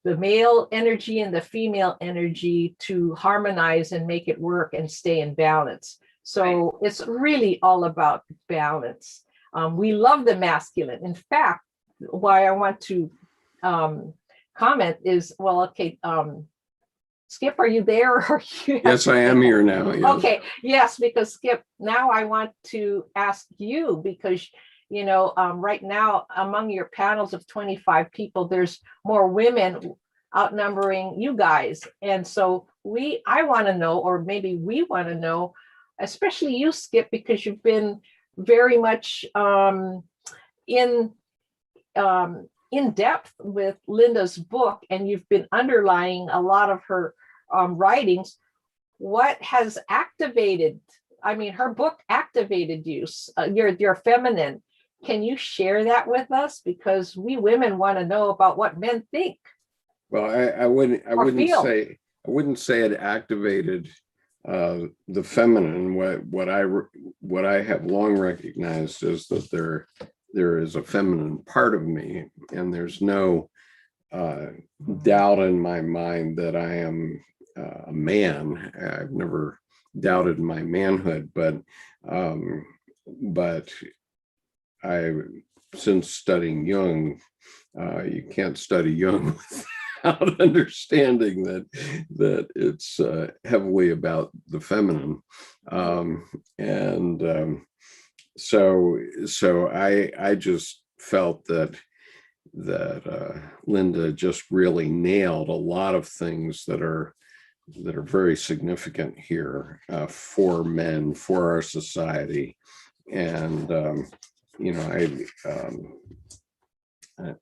Speaker 6: male energy and the female energy to harmonize and make it work and stay in balance. So It's really all about balance. We love the masculine. In fact, why I want to comment is, well, okay, Skip, are you there? Or
Speaker 2: Yes, I am here now. Yes.
Speaker 6: Okay, yes, because Skip, now I want to ask you, because right now among your panels of 25 people, there's more women outnumbering you guys. And so I want to know, or maybe we want to know, especially you, Skip, because you've been very much in depth with Linda's book, and you've been underlying a lot of her writings. What has activated? I mean, her book activated you. You're feminine. Can you share that with us? Because we women want to know about what men think.
Speaker 2: Well, I wouldn't
Speaker 6: feel.
Speaker 2: say it activated the feminine. What I have long recognized is that there is a feminine part of me, and there's no doubt in my mind that I am a man. I've never doubted my manhood, but since studying Jung, you can't study Jung without understanding that it's heavily about the feminine, so I just felt that Linda just really nailed a lot of things that are very significant here for men, for our society. And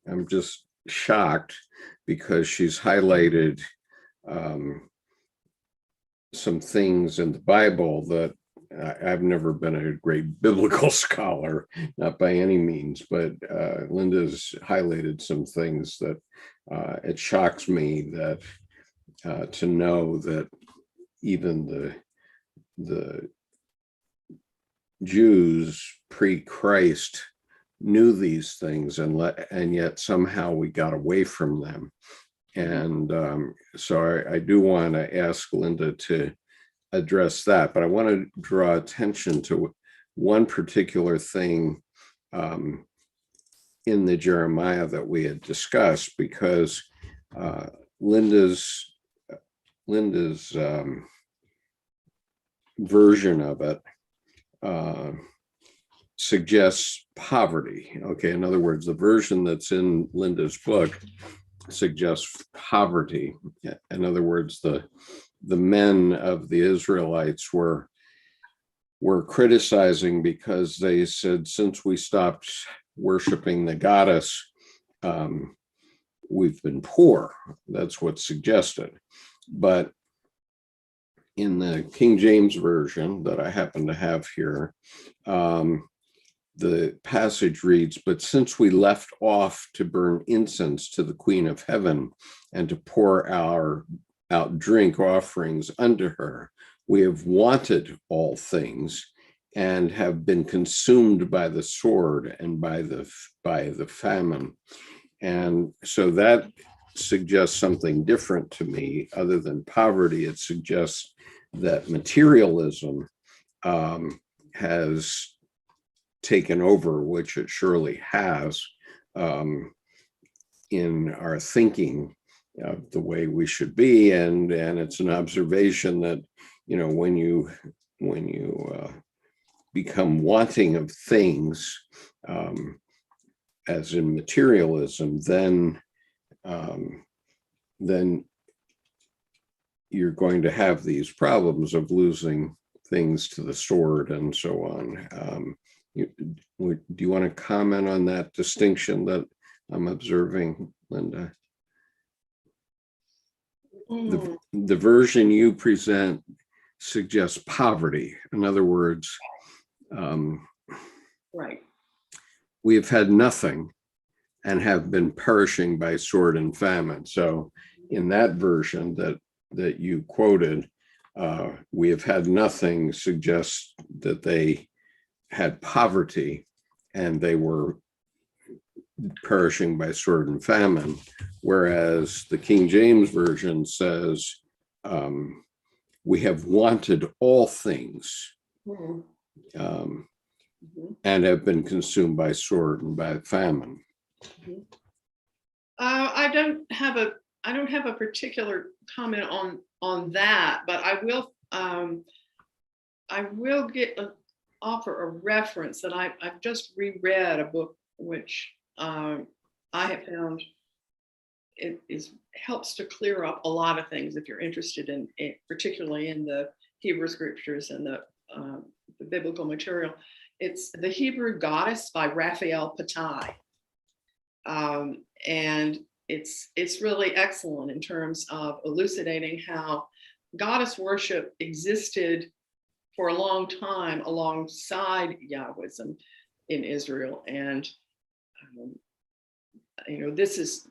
Speaker 2: I'm just shocked because she's highlighted some things in the Bible that I've never been a great biblical scholar, not by any means, but Linda's highlighted some things that it shocks me that to know that even the Jews pre-Christ knew these things, and yet somehow we got away from them. And so I do want to ask Linda to address that, but I want to draw attention to one particular thing in the Jeremiah that we had discussed, because Linda's version of it suggests poverty. Okay, in other words, the version that's in Linda's book suggests poverty. In other words, the men of the Israelites were criticizing because they said, since we stopped worshiping the goddess, we've been poor. That's what's suggested. But in the King James Version that I happen to have here, the passage reads, "But since we left off to burn incense to the Queen of Heaven and to pour out drink offerings unto her, we have wanted all things and have been consumed by the sword and by the famine." And so that suggests something different to me. Other than poverty, it suggests that materialism has taken over, which it surely has, in our thinking of the way we should be. And it's an observation that, you know, when you become wanting of things, as in materialism, then you're going to have these problems of losing things to the sword and so on. Do you want to comment on that distinction that I'm observing, Linda? The version you present suggests poverty. In other words,
Speaker 3: Right.
Speaker 2: we have had nothing and have been perishing by sword and famine. So in that version that you quoted, we have had nothing suggests that they had poverty and they were perishing by sword and famine, whereas the King James Version says, we have wanted all things and have been consumed by sword and by famine.
Speaker 3: I don't have a particular comment on that, but I will offer a reference that I've just reread a book which I have found it helps to clear up a lot of things if you're interested in it, particularly in the Hebrew scriptures and the biblical material. It's The Hebrew Goddess by Raphael Patai. And it's really excellent in terms of elucidating how goddess worship existed for a long time alongside Yahwism in Israel. And this is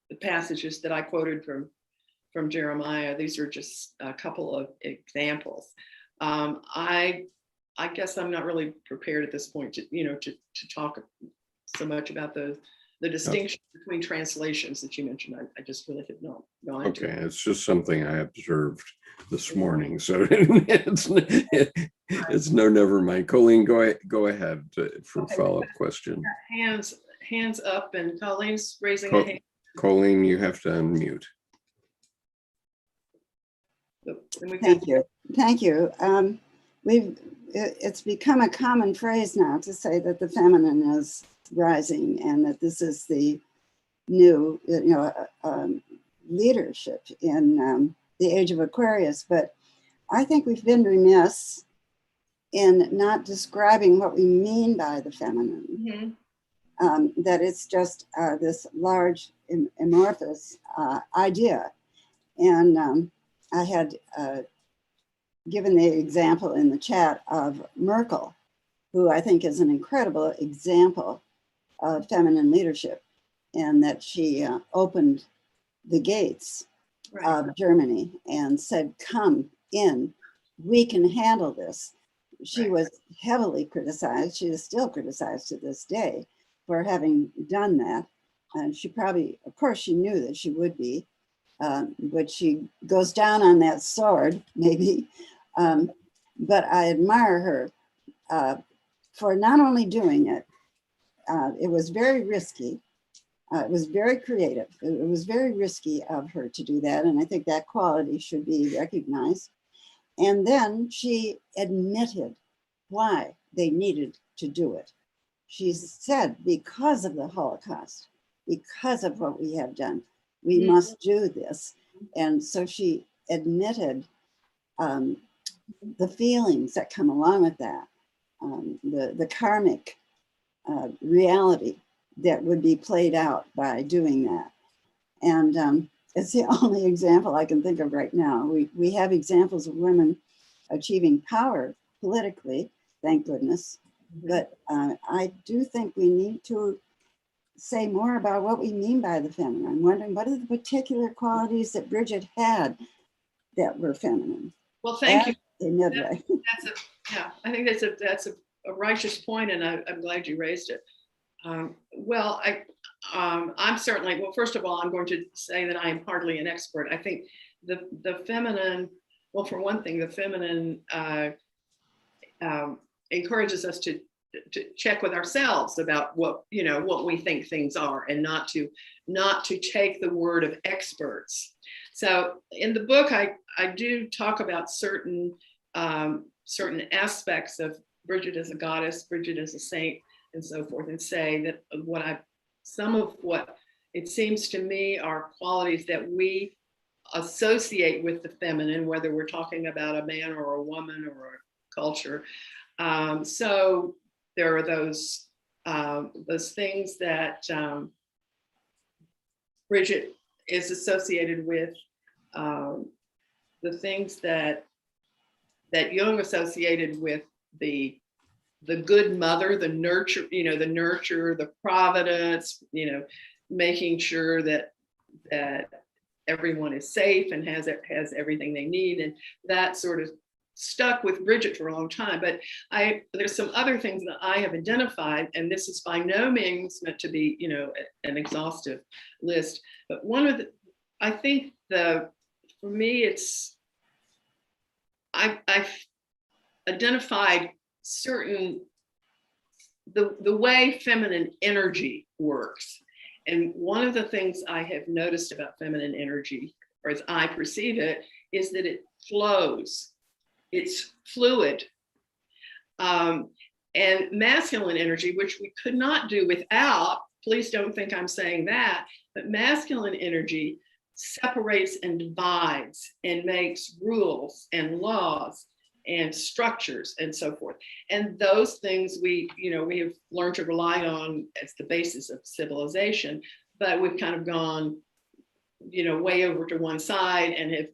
Speaker 3: the passages that I quoted from Jeremiah. These are just a couple of examples. I guess I'm not really prepared at this point to talk so much about the distinction between translations that you mentioned. I just really have not gone into it.
Speaker 2: Okay, it's just something I observed this morning, so it's never mind. Colleen, go ahead for a follow-up question.
Speaker 3: Hands up, and Colleen's raising a hand.
Speaker 2: Colleen, you have to unmute.
Speaker 5: Thank you. It's become a common phrase now to say that the feminine is rising and that this is the new leadership in the age of Aquarius. But I think we've been remiss in not describing what we mean by the feminine. That it's just this large amorphous idea. And I had given the example in the chat of Merkel, who I think is an incredible example of feminine leadership, and that she opened the gates of Germany and said, come in, we can handle this. She was heavily criticized. She is still criticized to this day for having done that. And she probably, of course, she knew that she would be, but she goes down on that sword, maybe. But I admire her for not only doing it, it was very risky. It was very creative. It was very risky of her to do that. And I think that quality should be recognized. And then she admitted why they needed to do it. She said, because of the Holocaust, because of what we have done, we must do this. And so she admitted the feelings that come along with that, the karmic reality that would be played out by doing that. And it's the only example I can think of right now. We have examples of women achieving power politically, thank goodness. But I do think we need to say more about what we mean by the feminine. I'm wondering, what are the particular qualities that Brigid had that were feminine?
Speaker 3: Well, thank you.
Speaker 5: A midwife.
Speaker 3: I think that's a righteous point, and I'm glad you raised it. Well, I'm certainly, well, first of all, I'm going to say that I am hardly an expert. I think the feminine, well, for one thing, the feminine encourages us to check with ourselves about what we think things are, and not to take the word of experts. So in the book, I do talk about certain aspects of Brigid as a goddess, Brigid as a saint, and so forth, and say that some of what it seems to me are qualities that we associate with the feminine, whether we're talking about a man or a woman or a culture. So there are those things that Brigid is associated with, the things that Jung associated with the good mother, the nurture, the providence, making sure that everyone is safe and has everything they need, and that sort of stuck with Brigid for a long time. But there's some other things that I have identified, and this is by no means meant to be, an exhaustive list. But I think for me, I've identified the way feminine energy works. And one of the things I have noticed about feminine energy, or as I perceive it, is that it flows. It's fluid. And masculine energy, which we could not do without, please don't think I'm saying that, but masculine energy separates and divides and makes rules and laws and structures and so forth. And those things we have learned to rely on as the basis of civilization, but we've kind of gone, way over to one side and have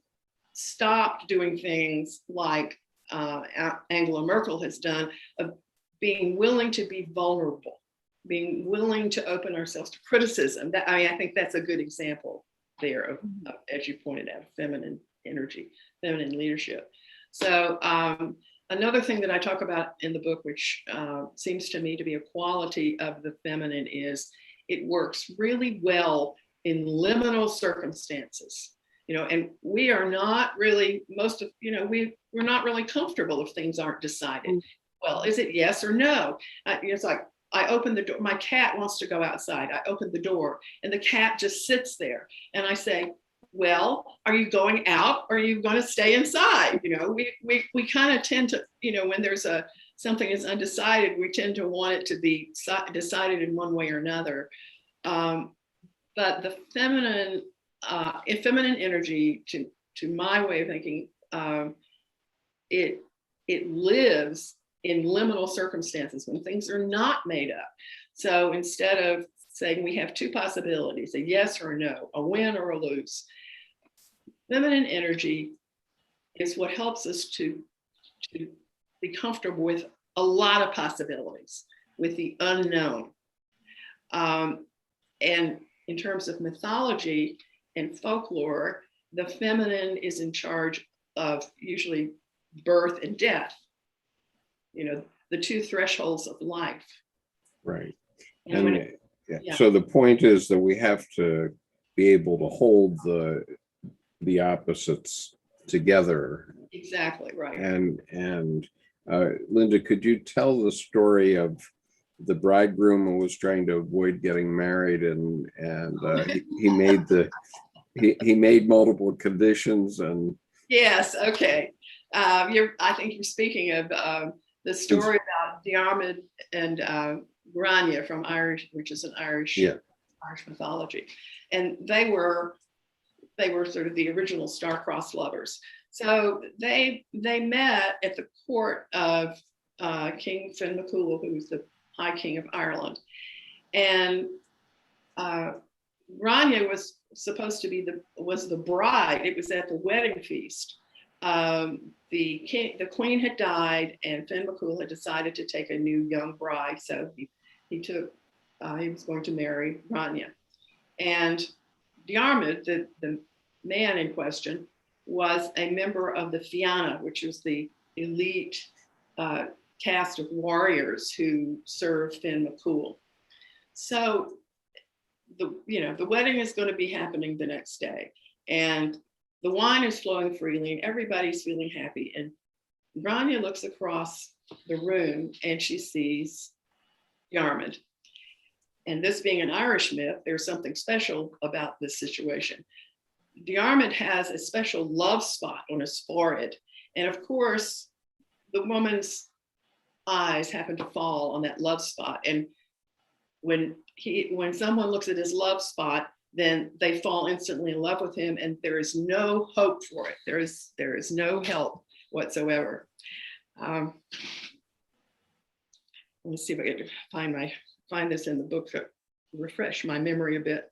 Speaker 3: stopped doing things like Angela Merkel has done, of being willing to be vulnerable, being willing to open ourselves to criticism. I think that's a good example there of, as you pointed out, feminine energy, feminine leadership. So another thing that I talk about in the book, which seems to me to be a quality of the feminine, is it works really well in liminal circumstances. And we are not really, we're not really comfortable if things aren't decided. Well, is it yes or no? It's like, I open the door, my cat wants to go outside. I open the door and the cat just sits there. And I say, well, are you going out or are you going to stay inside? We kind of tend to, when there's something is undecided, we tend to want it to be decided in one way or another. But the feminine energy, to my way of thinking, it lives in liminal circumstances when things are not made up. So instead of saying we have two possibilities, a yes or a no, a win or a lose, feminine energy is what helps us to be comfortable with a lot of possibilities, with the unknown. And in terms of mythology and folklore, the feminine is in charge of usually birth and death, the two thresholds of life.
Speaker 2: Right.
Speaker 3: And
Speaker 2: So the point is that we have to be able to hold the opposites together.
Speaker 3: Exactly right.
Speaker 2: And Linda, could you tell the story of the bridegroom who was trying to avoid getting married, and he made multiple conditions? And
Speaker 3: yes, okay. I think you're speaking of the story about Diarmid and Grania from Irish, which is an Irish mythology, and they were sort of the original star-crossed lovers. So they met at the court of King Finn MacCool, who was the High King of Ireland, and Grania was supposed to be the bride. It was at the wedding feast. The queen had died, and Finn MacCool had decided to take a new young bride. So he was going to marry Grania, and Diarmid, the man in question, was a member of the Fianna, which was the elite cast of warriors who served Finn MacCool. So the wedding is going to be happening the next day, and the wine is flowing freely, and everybody's feeling happy. And Grania looks across the room, and she sees Diarmid. And this being an Irish myth, there's something special about this situation. Diarmid has a special love spot on his forehead. And of course, the woman's eyes happen to fall on that love spot. And when someone looks at his love spot, then they fall instantly in love with him, and there is no hope for it. There is no help whatsoever. Let's see if I can find this in the book to refresh my memory a bit.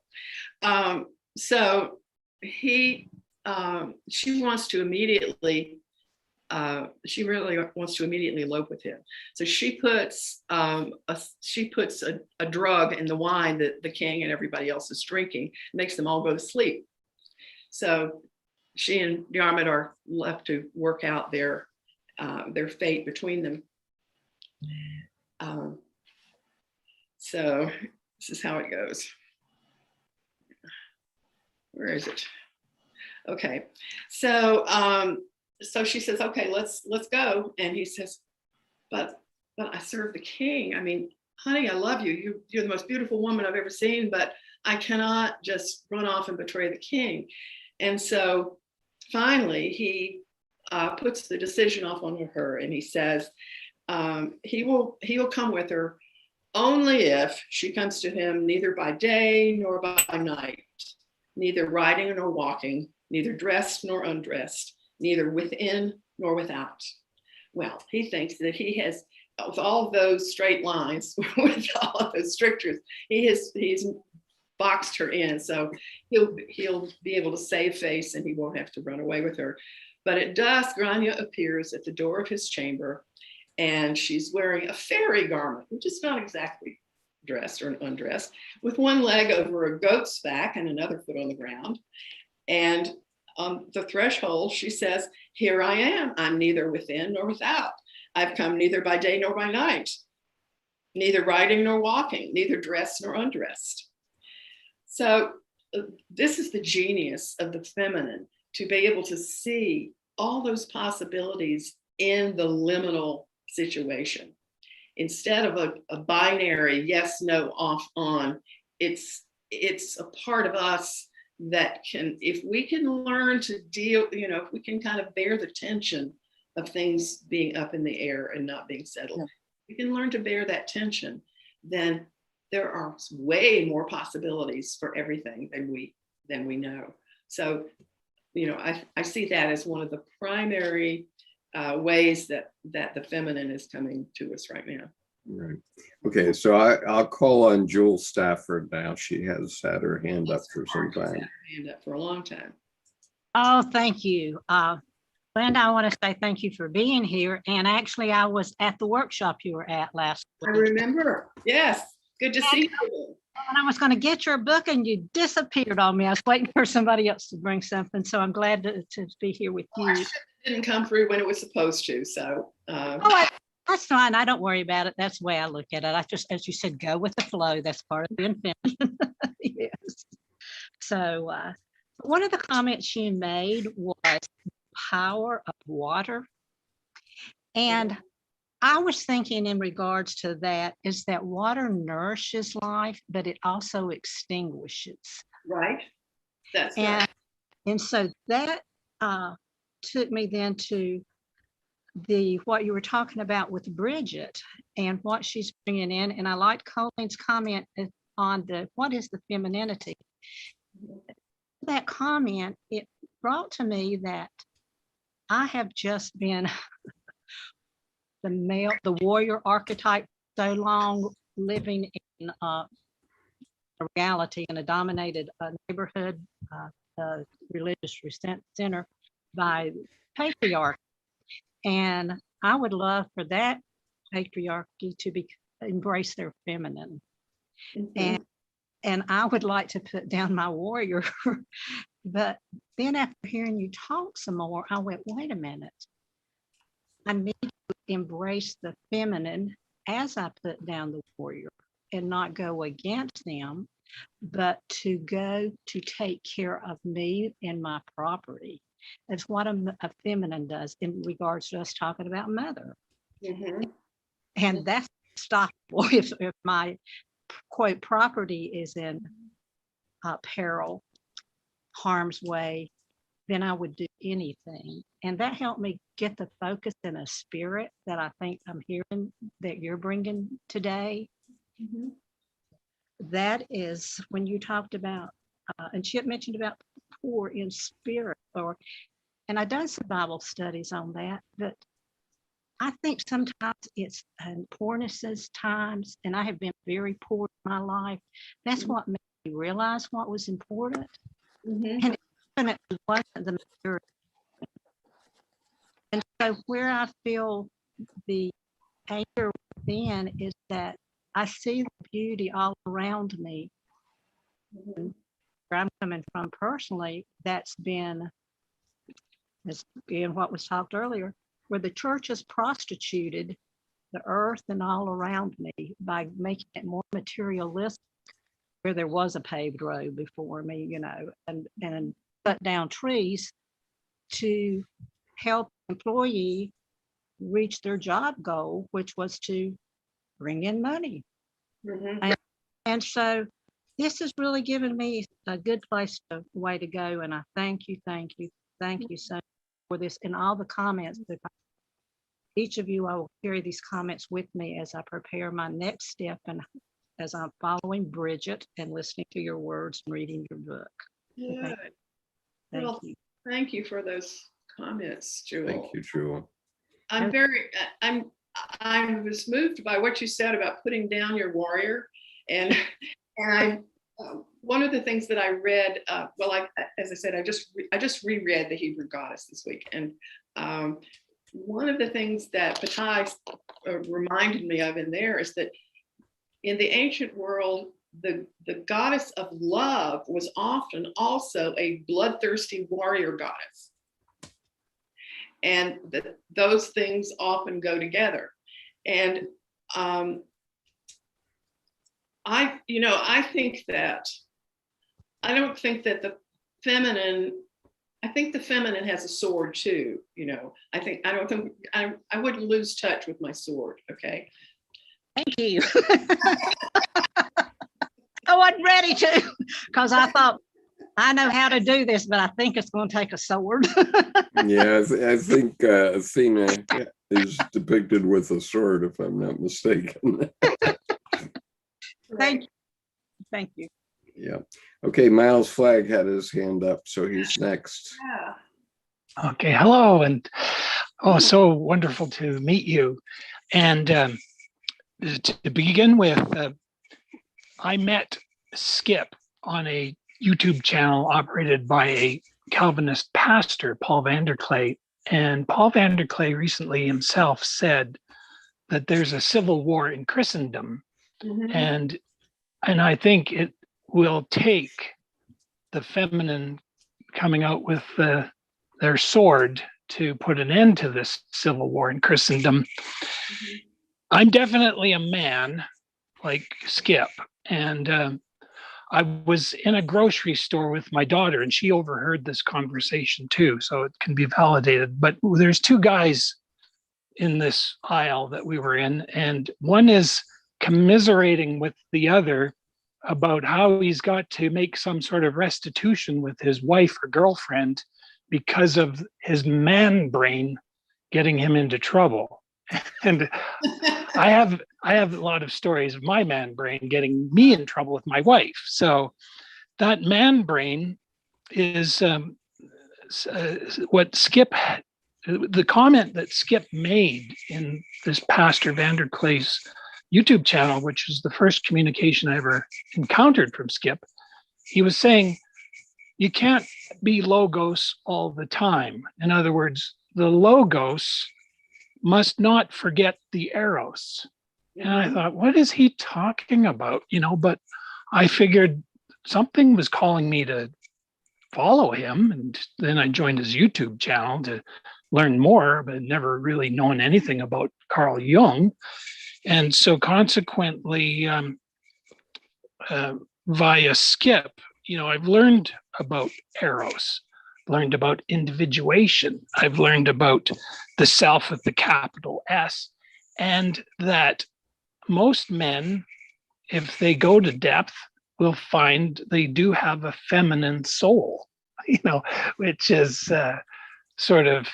Speaker 3: So she wants to immediately, she really wants to immediately elope with him. So she puts a drug in the wine that the king and everybody else is drinking, makes them all go to sleep. So she and Diarmid are left to work out their fate between them. So this is how it goes. Where is it? Okay, so she says, okay, let's go. And he says, but I serve the king. I mean, honey, I love you. You're the most beautiful woman I've ever seen, but I cannot just run off and betray the king. And so finally he puts the decision off on her, and he says he will come with her only if she comes to him neither by day nor by night, neither riding nor walking, neither dressed nor undressed, neither within nor without. Well, he thinks that he has, with all those straight lines, with all of those strictures, he's boxed her in. So he'll be able to save face, and he won't have to run away with her. But at dusk, Grania appears at the door of his chamber, and she's wearing a fairy garment, which is not exactly dressed or undressed, with one leg over a goat's back and another foot on the ground. And on the threshold, she says, "Here I am. I'm neither within nor without. I've come neither by day nor by night, neither riding nor walking, neither dressed nor undressed." So this is the genius of the feminine, to be able to see all those possibilities in the liminal situation. Instead of a binary yes, no, off, on, it's a part of us that can, if we can learn to deal, if we can kind of bear the tension of things being up in the air and not being settled, we can learn to bear that tension, then there are way more possibilities for everything than we know. So, I see that as one of the primary ways that the feminine is coming to us right now.
Speaker 2: Right. Okay, so I'll call on Jewel Stafford now. She has had her hand up for some time.
Speaker 3: Hand up for a long time.
Speaker 7: Oh, thank you. Linda, I want to say thank you for being here. And actually, I was at the workshop you were at last
Speaker 3: I
Speaker 7: week.
Speaker 3: remember. Yes. Good to see you.
Speaker 7: And I was going to get your book and you disappeared on me. I was waiting for somebody else to bring something. So I'm glad to be here with you.
Speaker 3: It didn't come through when it was supposed to. So.
Speaker 7: That's fine. I don't worry about it. That's the way I look at it. I just, as you said, go with the flow. That's part of being feminine. Yes. So one of the comments you made was power of water. And I was thinking in regards to that is that water nourishes life, but it also extinguishes.
Speaker 3: Right. That's
Speaker 7: and,
Speaker 3: right.
Speaker 7: And so that took me then to what you were talking about with Brigid and what she's bringing in. And I liked Colleen's comment on what is the femininity. That comment, it brought to me that I have just been the warrior archetype so long, living in a reality in a dominated neighborhood, religious center by patriarchy. And I would love for that patriarchy to embrace their feminine. Mm-hmm. And I would like to put down my warrior. But then after hearing you talk some more, I went, wait a minute. I need to embrace the feminine as I put down the warrior and not go against them, but to go to take care of me and my property. That's what a feminine does in regards to us talking about mother. Mm-hmm. And that's stoppable. If my quote property is in peril, harm's way, then I would do anything. And that helped me get the focus in a spirit that I think I'm hearing that you're bringing today. Mm-hmm. That is when you talked about, and Chip mentioned about poor in spirit, and I've done some Bible studies on that, but I think sometimes it's poorness times, and I have been very poor in my life. That's mm-hmm. what made me realize what was important. Mm-hmm. And it wasn't the maturity. And so where I feel the anger within is that I see the beauty all around me. Mm-hmm. Where I'm coming from personally, that's been, as being what was talked earlier, where the church has prostituted the earth and all around me by making it more materialistic, where there was a paved road before me, and cut down trees to help employee reach their job goal, which was to bring in money. Mm-hmm. And so this has really given me a good way to go. And I thank you so much for this and all the comments. Each of you, I will carry these comments with me as I prepare my next step and as I'm following Brigid and listening to your words and reading your book.
Speaker 3: Yeah.
Speaker 7: Thank you.
Speaker 3: Thank you for those comments, Jewel.
Speaker 2: Thank you, Jewel.
Speaker 3: I was moved by what you said about putting down your warrior, and one of the things that I read. As I said, I just reread the Hebrew Goddess this week, and one of the things that Patai reminded me of in there is that in the ancient world, the goddess of love was often also a bloodthirsty warrior goddess. And those things often go together. And I think that, I don't think that the feminine, I think the feminine has a sword too, I wouldn't lose touch with my sword, okay?
Speaker 7: Thank you. I wasn't ready to, because I thought, I know how to do this, but I think it's going to take a sword.
Speaker 2: Yeah, I think Athena is depicted with a sword, if I'm not mistaken.
Speaker 7: Thank you.
Speaker 2: Yeah. Okay, Miles Flagg had his hand up, so he's next.
Speaker 3: Yeah.
Speaker 8: Okay, hello, and so wonderful to meet you. And to begin with, I met Skip on a YouTube channel operated by a Calvinist pastor, Paul Vanderklay, And Paul van der Clay recently himself said that there's a civil war in Christendom. And I think it will take the feminine coming out with their sword to put an end to this civil war in Christendom. I'm definitely a man, like Skip, and I was in a grocery store with my daughter, and she overheard this conversation too, so it can be validated. But there's two guys in this aisle that we were in, and one is commiserating with the other about how he's got to make some sort of restitution with his wife or girlfriend because of his man brain getting him into trouble. And I have a lot of stories of my man brain getting me in trouble with my wife. So that man brain is what Skip, the comment that Skip made in this Pastor van der Clay's YouTube channel, which is the first communication I ever encountered from Skip. He was saying, you can't be logos all the time. In other words, the logos must not forget the eros. And I thought, what is he talking about? But I figured something was calling me to follow him. And then I joined his YouTube channel to learn more, but never really known anything about Carl Jung. And so consequently, via Skip, I've learned about eros, learned about individuation. I've learned about the self with the capital S, and that most men, if they go to depth, will find they do have a feminine soul, which is sort of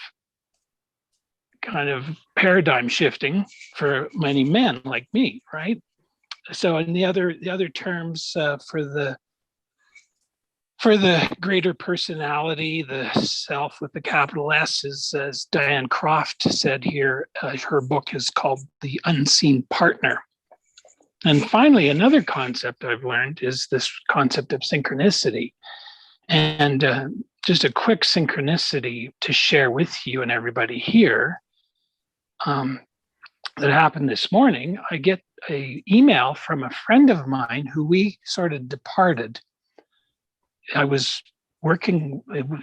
Speaker 8: kind of paradigm shifting for many men like me, right? So in the other terms for the greater personality, the self with the capital S is, as Diane Croft said here, her book is called The Unseen Partner. And finally, another concept I've learned is this concept of synchronicity. And just a quick synchronicity to share with you and everybody here that happened this morning. I get an email from a friend of mine who we sort of departed. I was working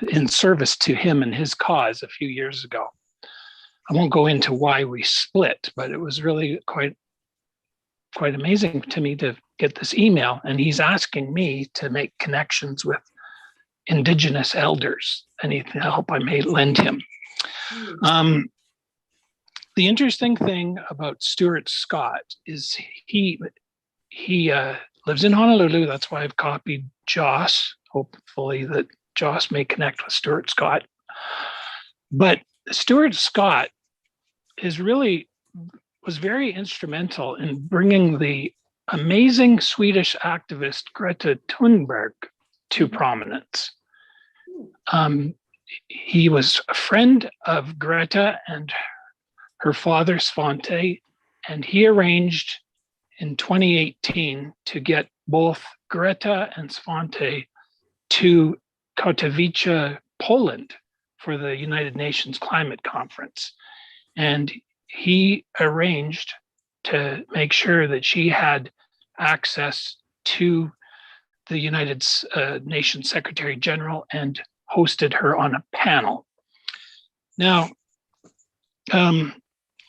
Speaker 8: in service to him and his cause a few years ago. I won't go into why we split, but it was really quite amazing to me to get this email. And he's asking me to make connections with Indigenous elders, any help I may lend him. The interesting thing about Stuart Scott is he lives in Honolulu. That's why I've copied Joss. Hopefully that Joss may connect with Stuart Scott. But Stuart Scott was very instrumental in bringing the amazing Swedish activist Greta Thunberg to prominence. He was a friend of Greta and her father Svante, and he arranged in 2018 to get both Greta and Svante to Katowice, Poland for the United Nations Climate Conference. And he arranged to make sure that she had access to the United Nations Secretary General and hosted her on a panel. Now,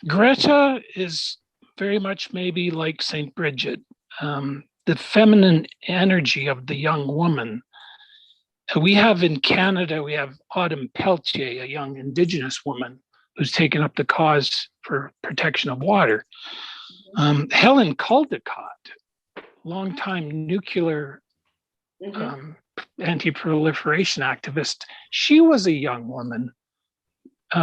Speaker 8: Greta is very much maybe like Saint Brigid, the feminine energy of the young woman. We have in Canada, we have Autumn Peltier, a young Indigenous woman who's taken up the cause for protection of water. Helen Caldicott, longtime nuclear anti-proliferation activist, she was a young woman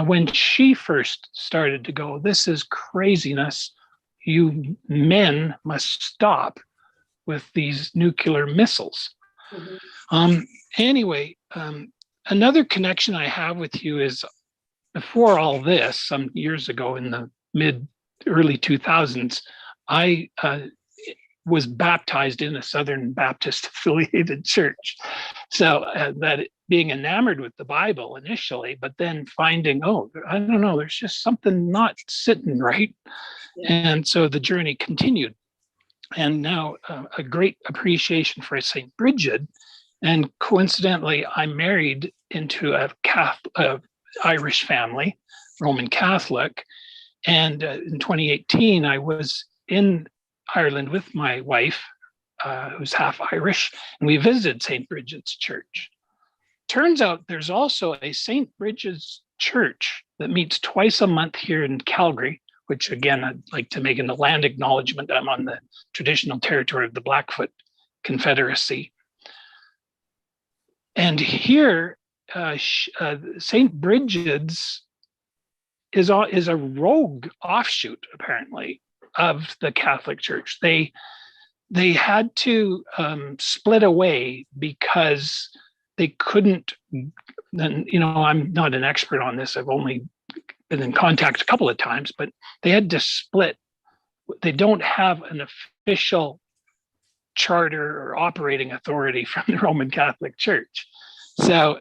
Speaker 8: when she first started to go, this is craziness. You men must stop with these nuclear missiles. Anyway, another connection I have with you is before all this, some years ago in the early 2000s, I was baptized in a Southern Baptist affiliated church. So that being enamored with the Bible initially, but then finding, oh, I don't know, there's just something not sitting right.
Speaker 3: Yeah.
Speaker 8: And so the journey continued. And now a great appreciation for Saint Brigid. And coincidentally, I married into a Irish family, Roman Catholic. And in 2018, I was in Ireland with my wife, who's half Irish, and we visited Saint Brigid's church. Turns out there's also a Saint Brigid's church that meets twice a month here in Calgary, which again, I'd like to make in the land acknowledgement. I'm on the traditional territory of the Blackfoot Confederacy. And here, Saint Brigid's is a rogue offshoot, apparently, of the Catholic Church. They had to split away because they couldn't. Then, I'm not an expert on this. I've only been in contact a couple of times, but they had to split. They don't have an official charter or operating authority from the Roman Catholic Church. So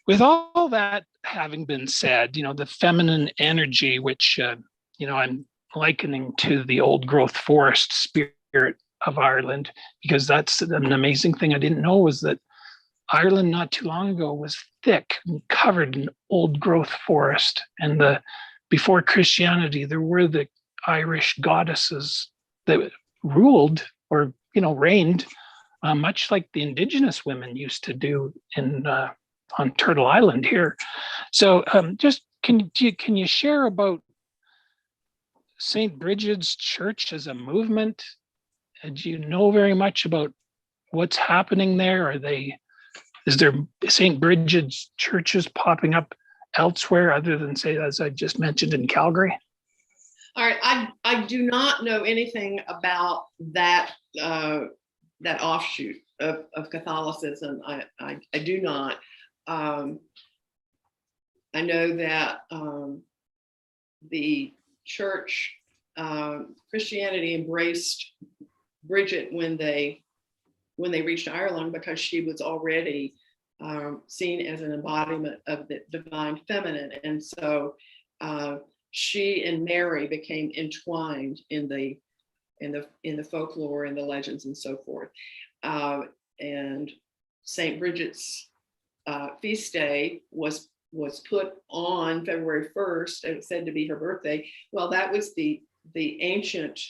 Speaker 8: with all that having been said, the feminine energy, which, I'm likening to the old growth forest spirit of Ireland, because that's an amazing thing I didn't know, was that Ireland not too long ago was thick and covered in old growth forest. And before Christianity, there were the Irish goddesses that ruled or, reigned, much like the indigenous women used to do on Turtle Island here. So just can you share about Saint Brigid's church as a movement? Do you know very much about what's happening there? Is there Saint Brigid's churches popping up elsewhere other than, say, as I just mentioned, in Calgary?
Speaker 3: All right, I do not know anything about that offshoot of Catholicism. I do not. I know that the church, Christianity embraced Brigid when they reached Ireland, because she was already seen as an embodiment of the divine feminine, and so she and Mary became entwined in the folklore and the legends and so forth. And Saint Brigid's feast day was put on February 1st. It was said to be her birthday. Well, that was the ancient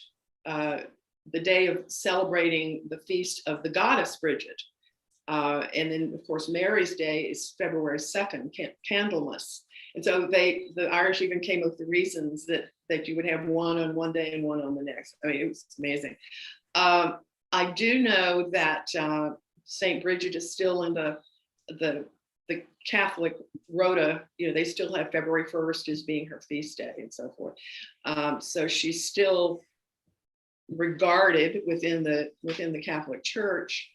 Speaker 3: the day of celebrating the feast of the goddess Brigid. And then, of course, Mary's Day is February 2nd, Candlemas. And so the Irish even came up with the reasons that you would have one on one day and one on the next. I mean, it was amazing. I do know that Saint Brigid is still in the Catholic rota. They still have February 1st as being her feast day and so forth. So she's still regarded within the Catholic Church.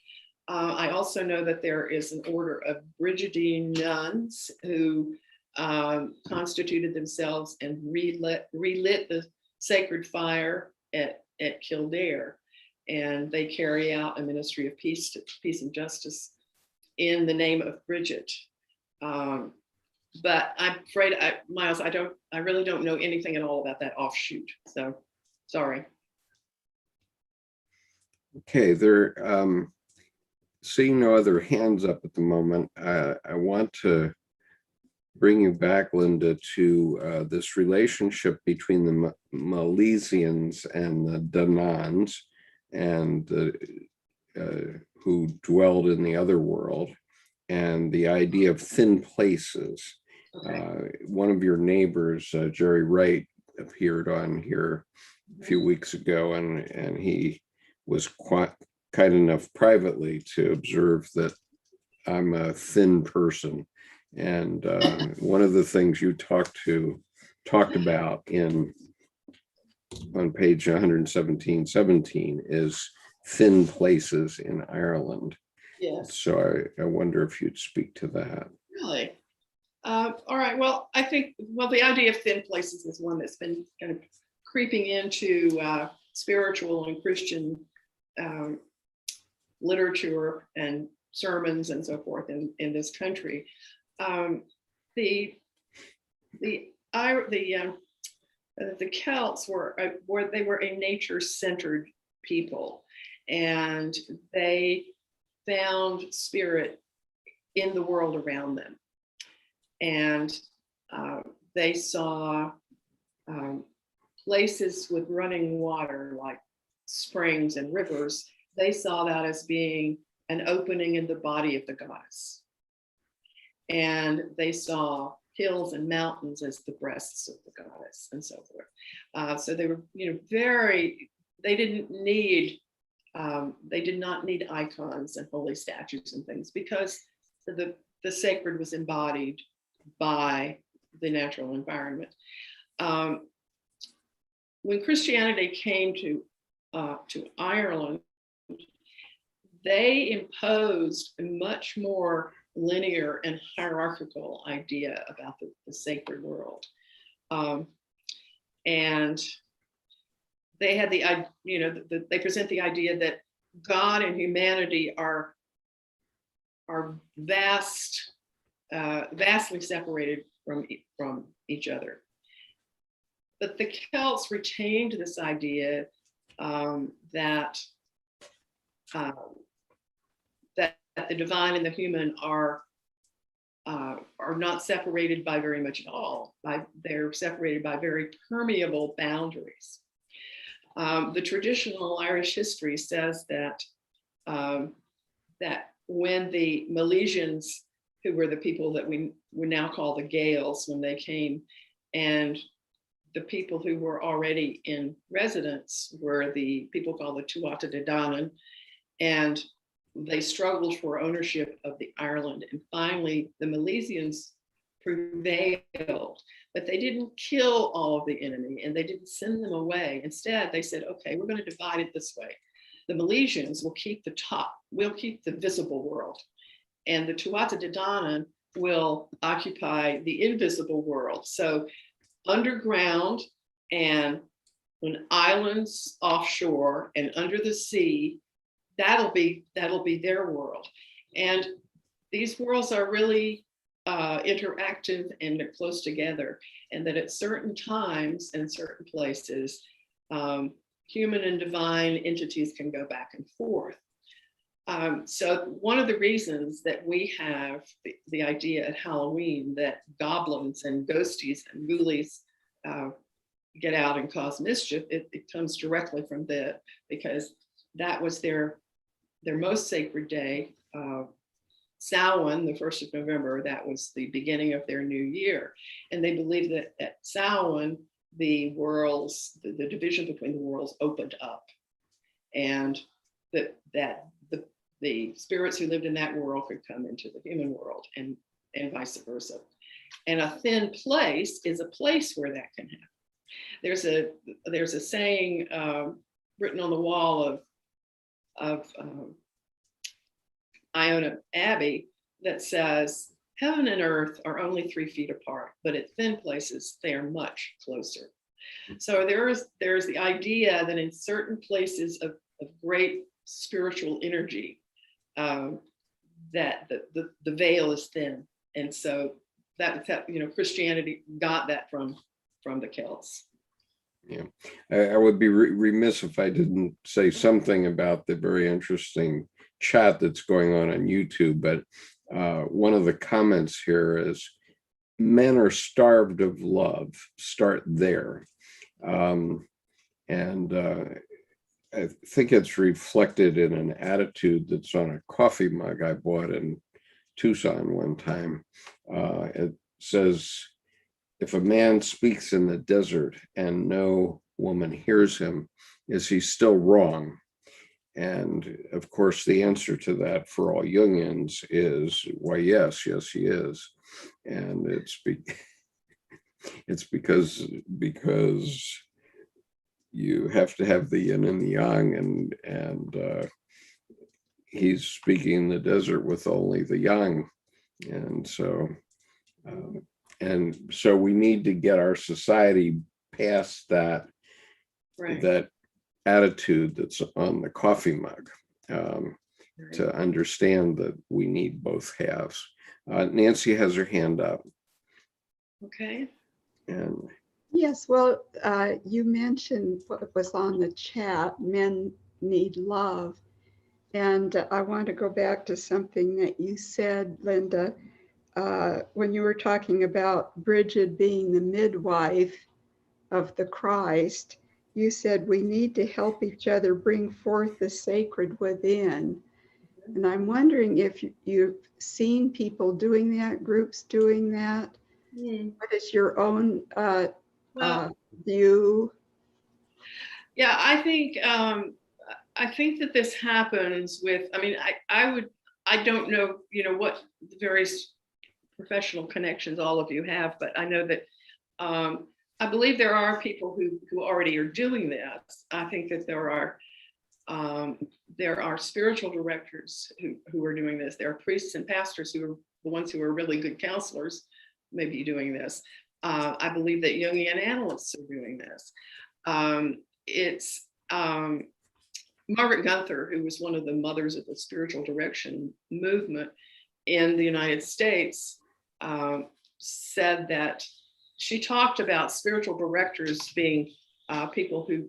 Speaker 3: I also know that there is an order of Brigidine nuns who constituted themselves and relit the sacred fire at Kildare, and they carry out a ministry of peace and justice in the name of Brigid. But I'm afraid, Miles, I really don't know anything at all about that offshoot. So sorry.
Speaker 2: Okay, seeing no other hands up at the moment, I want to bring you back, Linda, to this relationship between the Milesians and the Danans, and who dwelled in the other world, and the idea of thin places. Okay. One of your neighbors, Jerry Wright, appeared on here a few weeks ago, and he was quite kind enough privately to observe that I'm a thin person. And one of the things you talked about on page 117 is thin places in Ireland.
Speaker 3: Yes.
Speaker 2: So I wonder if you'd speak to that.
Speaker 3: Really? All right. Well, I think, the idea of thin places is one that's been kind of creeping into spiritual and Christian literature and sermons and so forth in this country. The Celts were a nature-centered people, and they found spirit in the world around them, and they saw places with running water like springs and rivers. They saw that as being an opening in the body of the goddess, and they saw hills and mountains as the breasts of the goddess, and so forth. So they were, they did not need icons and holy statues and things, because the sacred was embodied by the natural environment. When Christianity came to Ireland, they imposed a much more linear and hierarchical idea about the sacred world. And they had they present the idea that God and humanity are vastly separated from each other. But the Celts retained this idea that the divine and the human are not separated by very much at all. They're separated by very permeable boundaries. The traditional Irish history says that when the Milesians, who were the people that we would now call the Gaels, when they came, and the people who were already in residence were the people called the Tuatha De Danann, and they struggled for ownership of the Ireland. And finally, the Milesians prevailed, but they didn't kill all of the enemy and they didn't send them away. Instead, they said, okay, we're going to divide it this way. The Milesians will keep the top, we'll keep the visible world, and the Tuatha De Danann will occupy the invisible world. So underground and on islands offshore and under the sea, that'll be their world. And these worlds are really interactive and they're close together, and that at certain times and certain places, human and divine entities can go back and forth. So one of the reasons that we have the idea at Halloween that goblins and ghosties and ghoulies get out and cause mischief, it comes directly from that, because that was their most sacred day. Samhain, the 1st of November, that was the beginning of their new year. And they believed that at Samhain, the division between the worlds opened up, and that the spirits who lived in that world could come into the human world, and vice versa. And a thin place is a place where that can happen. There's a saying written on the wall of Iona Abbey that says, heaven and earth are only 3 feet apart, but at thin places, they are much closer. So there's the idea that in certain places of great spiritual energy, that the veil is thin. And so that Christianity got that from the Celts.
Speaker 2: Yeah, I would be remiss if I didn't say something about the very interesting chat that's going on YouTube. But one of the comments here is, men are starved of love. Start there. I think it's reflected in an attitude that's on a coffee mug I bought in Tucson one time. It says, if a man speaks in the desert and no woman hears him, is he still wrong? And of course, the answer to that for all Jungians is, why, yes, he is. And it's because you have to have the yin and the yang, and he's speaking in the desert with only the yang. And so we need to get our society past that,
Speaker 3: Right.
Speaker 2: that attitude that's on the coffee mug. to understand that we need both halves. Nancy has her hand up.
Speaker 3: Okay.
Speaker 2: And
Speaker 4: Yes, well, you mentioned what was on the chat, men need love. And I want to go back to something that you said, Linda, when you were talking about Brigid being the midwife of the Christ. You said we need to help each other bring forth the sacred within. And I'm wondering if you've seen people doing that, groups doing that. What is your own view?
Speaker 3: Yeah, I think that this happens with, I mean, I don't know, what the various professional connections all of you have, but I know that I believe there are people who already are doing this. I think that there are spiritual directors who are doing this. There are priests and pastors who are the ones who are really good counselors, maybe doing this. I believe that Jungian analysts are doing this. It's Margaret Gunther, who was one of the mothers of the spiritual direction movement in the United States, said that she talked about spiritual directors being people who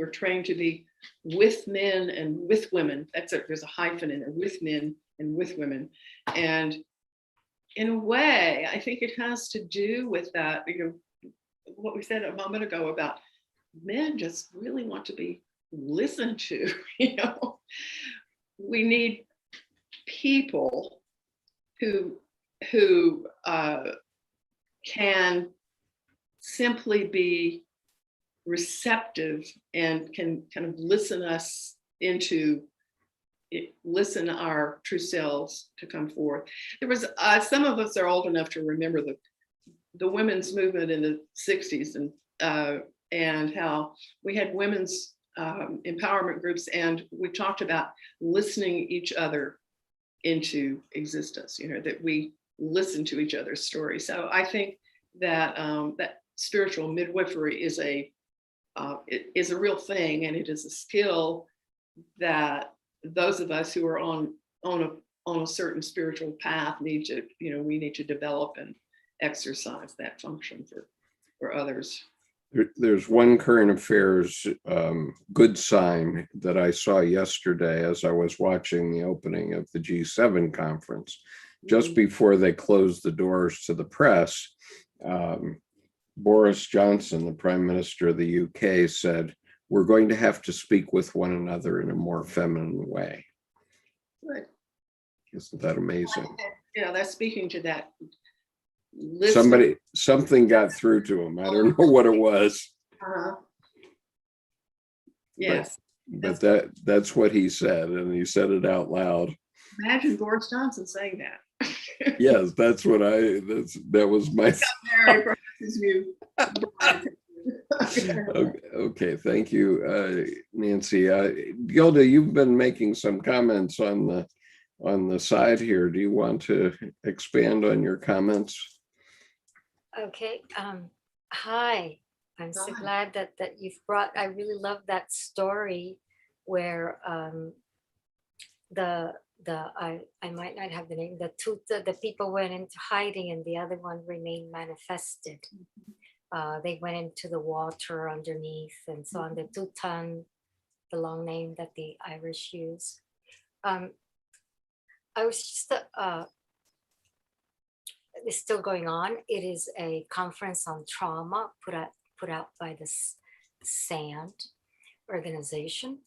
Speaker 3: are trained to be with men and with women. There's a hyphen in there, with men and with women. And in a way, I think it has to do with that, what we said a moment ago about men just really want to be listened to. We need people who can simply be receptive and can kind of listen our true selves to come forth. There was some of us are old enough to remember the women's movement in the 60s and how we had women's empowerment groups, and we talked about listening each other into existence, that we listen to each other's stories. So I think that that spiritual midwifery is a real thing, and it is a skill that those of us who are on a certain spiritual path need to develop and exercise that function for others.
Speaker 2: There's one current affairs good sign that I saw yesterday as I was watching the opening of the G7 conference. Just before they closed the doors to the press, Boris Johnson, the Prime Minister of the UK, said, "We're going to have to speak with one another in a more feminine way."
Speaker 3: Good.
Speaker 2: Isn't that amazing?
Speaker 3: Yeah, that's speaking to that.
Speaker 2: Something got through to him. I don't know what it was.
Speaker 3: Yes.
Speaker 2: But that's what he said, and he said it out loud.
Speaker 3: Imagine Boris Johnson saying that.
Speaker 2: Yes, that was my
Speaker 3: view.
Speaker 2: Okay, thank you, Nancy. Gilda, you've been making some comments on the side here. Do you want to expand on your comments?
Speaker 9: Okay. Hi. I'm so glad that you've brought. I really love that story where I might not have the name. The people went into hiding and the other one remained manifested. They went into the water underneath and so on. The Tutan, the long name that the Irish use. I was just it's still going on. It is a conference on trauma put out by the SAND organization,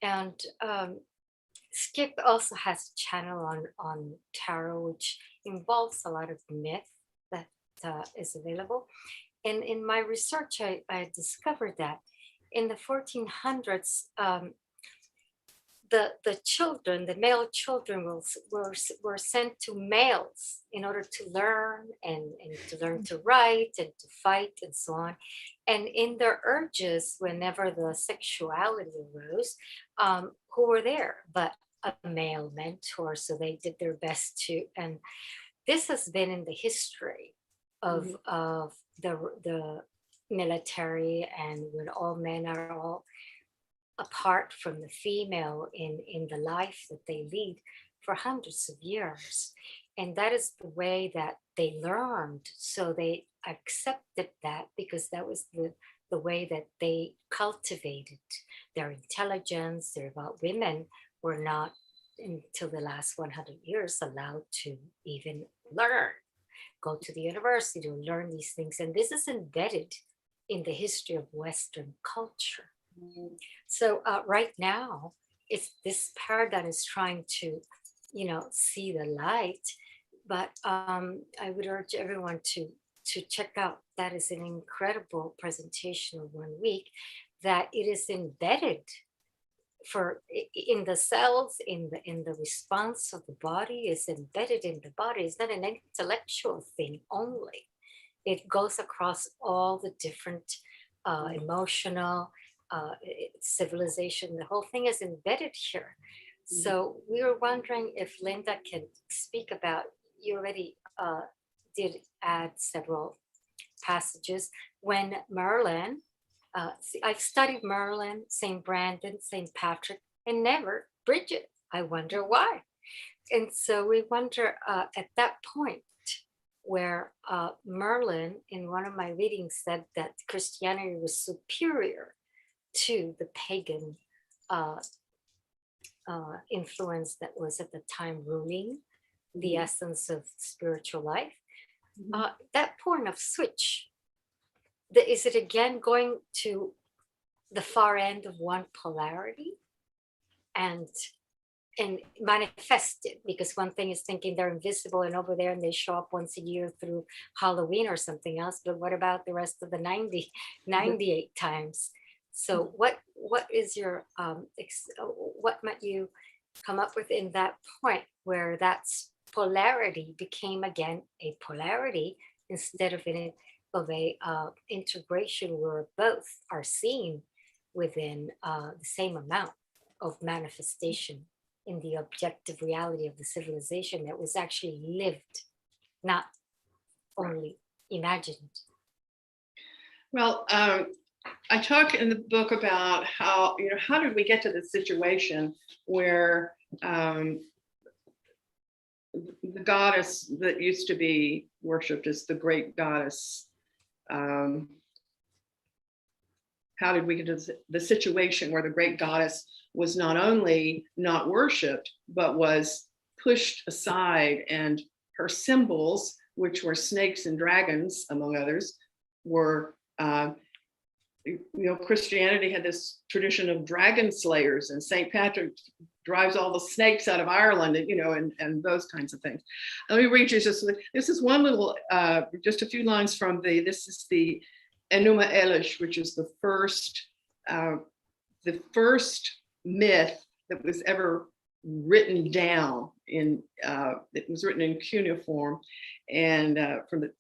Speaker 9: and Skip also has a channel on tarot, which involves a lot of myth that is available. And in my research, I discovered that in the 1400s, the male children were sent to males in order to learn and to learn to write and to fight and so on. And in their urges, whenever the sexuality arose, who were there but a male mentor? So they did their best to, and this has been in the history of the military, and when all men are all apart from the female in the life that they lead for hundreds of years. And that is the way that they learned. So they accepted that because that was the way that they cultivated their intelligence. While women were not, until the last 100 years, allowed to even learn, go to the university to learn these things. And this is embedded in the history of Western culture. So right now, it's this paradigm is trying to, see the light. But I would urge everyone to check out. That is an incredible presentation of 1 week. That it is embedded in the cells, in the response of the body, is embedded in the body. It's not an intellectual thing only. It goes across all the different emotional civilization. The whole thing is embedded here. So we were wondering if Linda can speak about, you already did add several passages. When Merlin, I've studied Merlin, Saint Brandon, Saint Patrick, and never Brigid. I wonder why. And so we wonder at that point where Merlin, in one of my readings, said that Christianity was superior to the pagan influence that was at the time ruling the essence of spiritual life. That point of switch, is it again going to the far end of one polarity and manifest it? Because one thing is thinking they're invisible and over there and they show up once a year through Halloween or something else, but what about the rest of the 98 times? So what is your what might you come up with in that point where that's polarity became again a polarity instead of a integration where both are seen within the same amount of manifestation in the objective reality of the civilization that was actually lived, not only imagined?
Speaker 3: Well, I talk in the book about how did we get to this situation where the goddess that used to be worshipped as the great goddess, how did we get to the situation where the great goddess was not only not worshipped, but was pushed aside, and her symbols, which were snakes and dragons, among others, were, Christianity had this tradition of dragon slayers, and Saint Patrick drives all the snakes out of Ireland, and those kinds of things. Let me read you this is one little, just a few lines from this is the Enuma Elish, which is the first myth that was ever written down it was written in cuneiform, and from the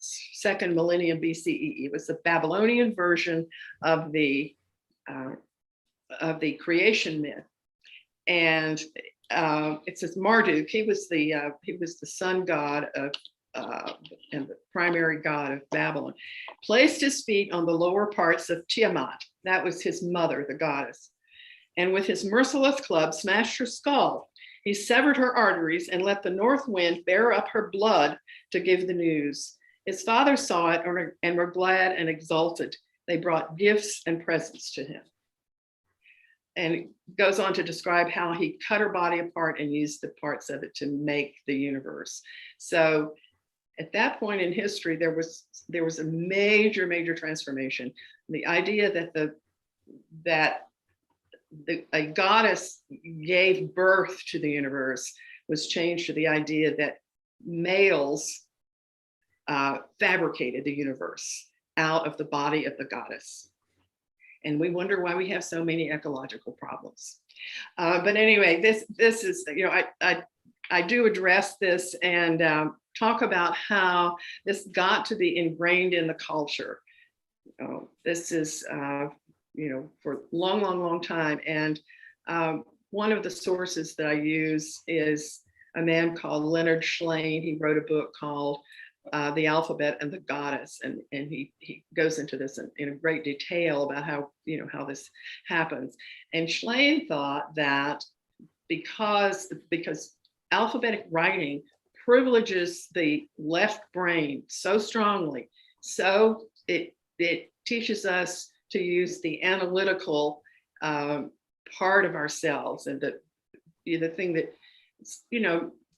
Speaker 3: 2nd millennium BCE. It was the Babylonian version of the creation myth, and it says Marduk. He was the sun god of and the primary god of Babylon, placed his feet on the lower parts of Tiamat. That was his mother, the goddess, and with his merciless club smashed her skull. He severed her arteries and let the north wind bear up her blood to give the news. His father saw it and were glad and exulted. They brought gifts and presents to him. And it goes on to describe how he cut her body apart and used the parts of it to make the universe. So at that point in history, there was a major transformation. The idea that a goddess gave birth to the universe was changed to the idea that males fabricated the universe out of the body of the goddess. And we wonder why we have so many ecological problems. But anyway, this is, I do address this and talk about how this got to be ingrained in the culture. This is, for a long time. And one of the sources that I use is a man called Leonard Schlein. He wrote a book called the alphabet and the goddess, and he goes into this in great detail about how how this happens. And Schlein thought that because alphabetic writing privileges the left brain so strongly, so it teaches us to use the analytical part of ourselves, and the thing that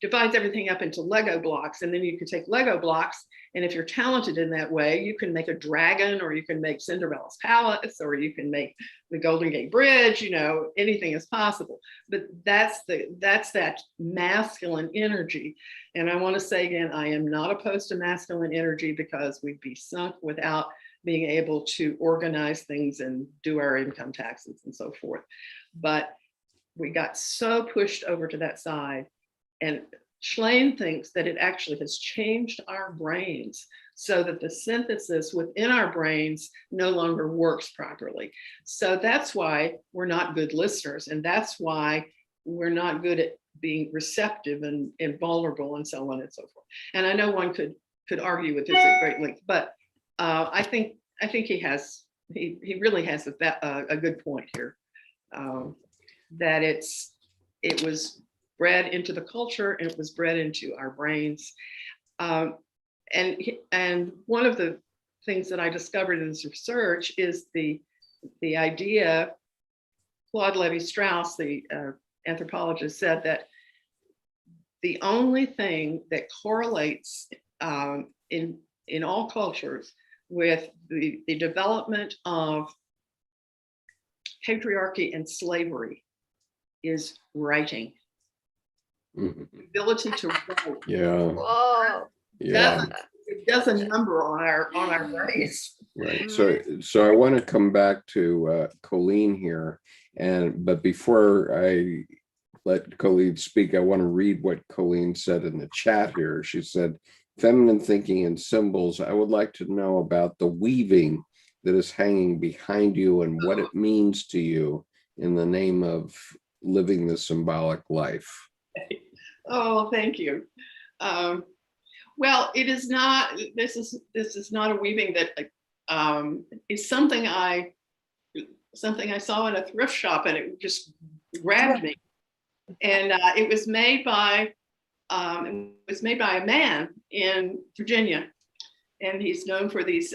Speaker 3: divides everything up into Lego blocks. And then you can take Lego blocks, and if you're talented in that way, you can make a dragon, or you can make Cinderella's palace, or you can make the Golden Gate Bridge. Anything is possible. But that's that masculine energy. And I want to say again, I am not opposed to masculine energy, because we'd be sunk without being able to organize things and do our income taxes and so forth. But we got so pushed over to that side. And Schlein thinks that it actually has changed our brains so that the synthesis within our brains no longer works properly. So that's why we're not good listeners. And that's why we're not good at being receptive and vulnerable and so on and so forth. And I know one could argue with this at great length, but I think he really has a good point here, that it was bred into the culture, and it was bred into our brains. And one of the things that I discovered in this research is the idea, Claude Lévi-Strauss, the anthropologist, said that the only thing that correlates in all cultures with the development of patriarchy and slavery is writing.
Speaker 2: Mhm.
Speaker 3: The ability to write.
Speaker 2: Yeah.
Speaker 9: Whoa.
Speaker 2: Yeah.
Speaker 3: It does a number on our brains.
Speaker 2: Right. So I want to come back to Colleen here, but before I let Colleen speak, I want to read what Colleen said in the chat here. She said, "Feminine thinking and symbols. I would like to know about the weaving that is hanging behind you and what it means to you in the name of living the symbolic life."
Speaker 3: Oh, thank you. Well, it is not. This is not a weaving that is something I saw in a thrift shop, and it just grabbed me. And it was made by a man in Virginia, and he's known for these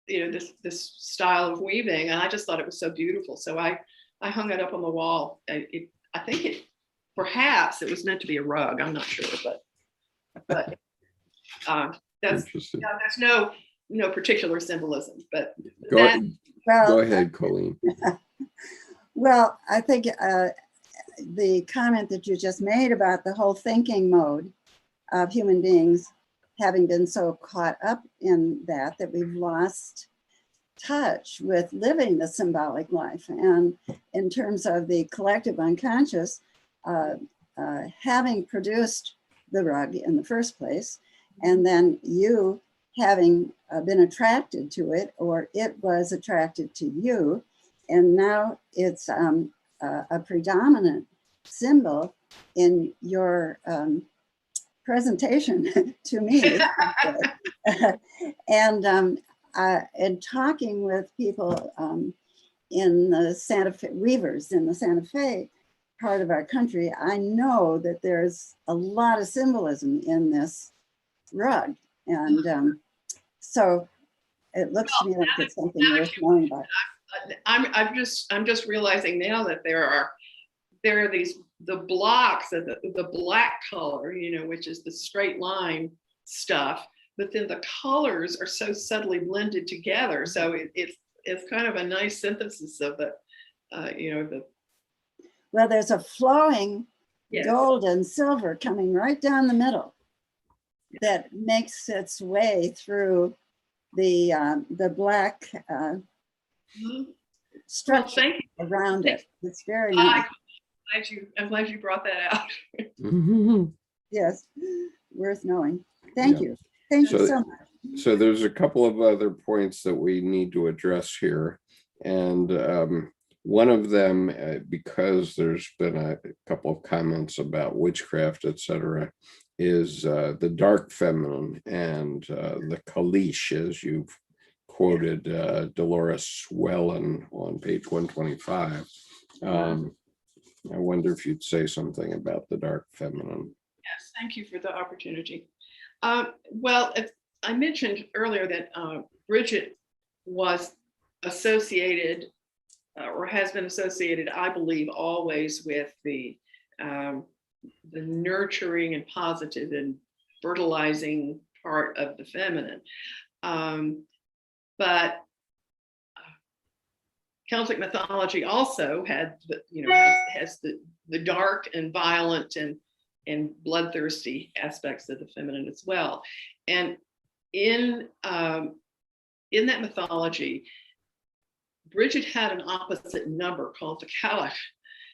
Speaker 3: this style of weaving. And I just thought it was so beautiful, so I hung it up on the wall. I think perhaps it was meant to be a rug. I'm not sure, but that's
Speaker 2: Interesting.
Speaker 3: there's no particular symbolism. But
Speaker 2: Go ahead, Colleen.
Speaker 5: Well, I think the comment that you just made about the whole thinking mode of human beings having been so caught up in that we've lost touch with living the symbolic life. And in terms of the collective unconscious, having produced the rug in the first place, and then you having been attracted to it, or it was attracted to you, and now it's a predominant symbol in your presentation to me. And talking with people in the Santa Fe, weavers in the Santa Fe part of our country, I know that there's a lot of symbolism in this rug. And so it looks to me like it's something worth knowing about.
Speaker 3: I'm just realizing now that there are the blocks of the black color, which is the straight line stuff, but then the colors are so subtly blended together. So it's kind of a nice synthesis of the
Speaker 5: Well, there's a flowing
Speaker 3: yes.
Speaker 5: gold and silver coming right down the middle that makes its way through the black structure around it. It's very nice.
Speaker 3: I'm glad you brought that out.
Speaker 5: Yes, worth knowing. Thank you. Thank you so much.
Speaker 2: So there's a couple of other points that we need to address here. And one of them, because there's been a couple of comments about witchcraft, etc., is the dark feminine and the Kalish, as you've quoted Dolores Swellen on page 125. I wonder if you'd say something about the dark feminine.
Speaker 3: Yes, thank you for the opportunity. Well, I mentioned earlier that Brigid was associated or has been associated, I believe, always with the nurturing and positive and fertilizing part of the feminine. But Celtic mythology also had, has the dark and violent and bloodthirsty aspects of the feminine as well. And in that mythology, Brigid had an opposite number called the Cailleach,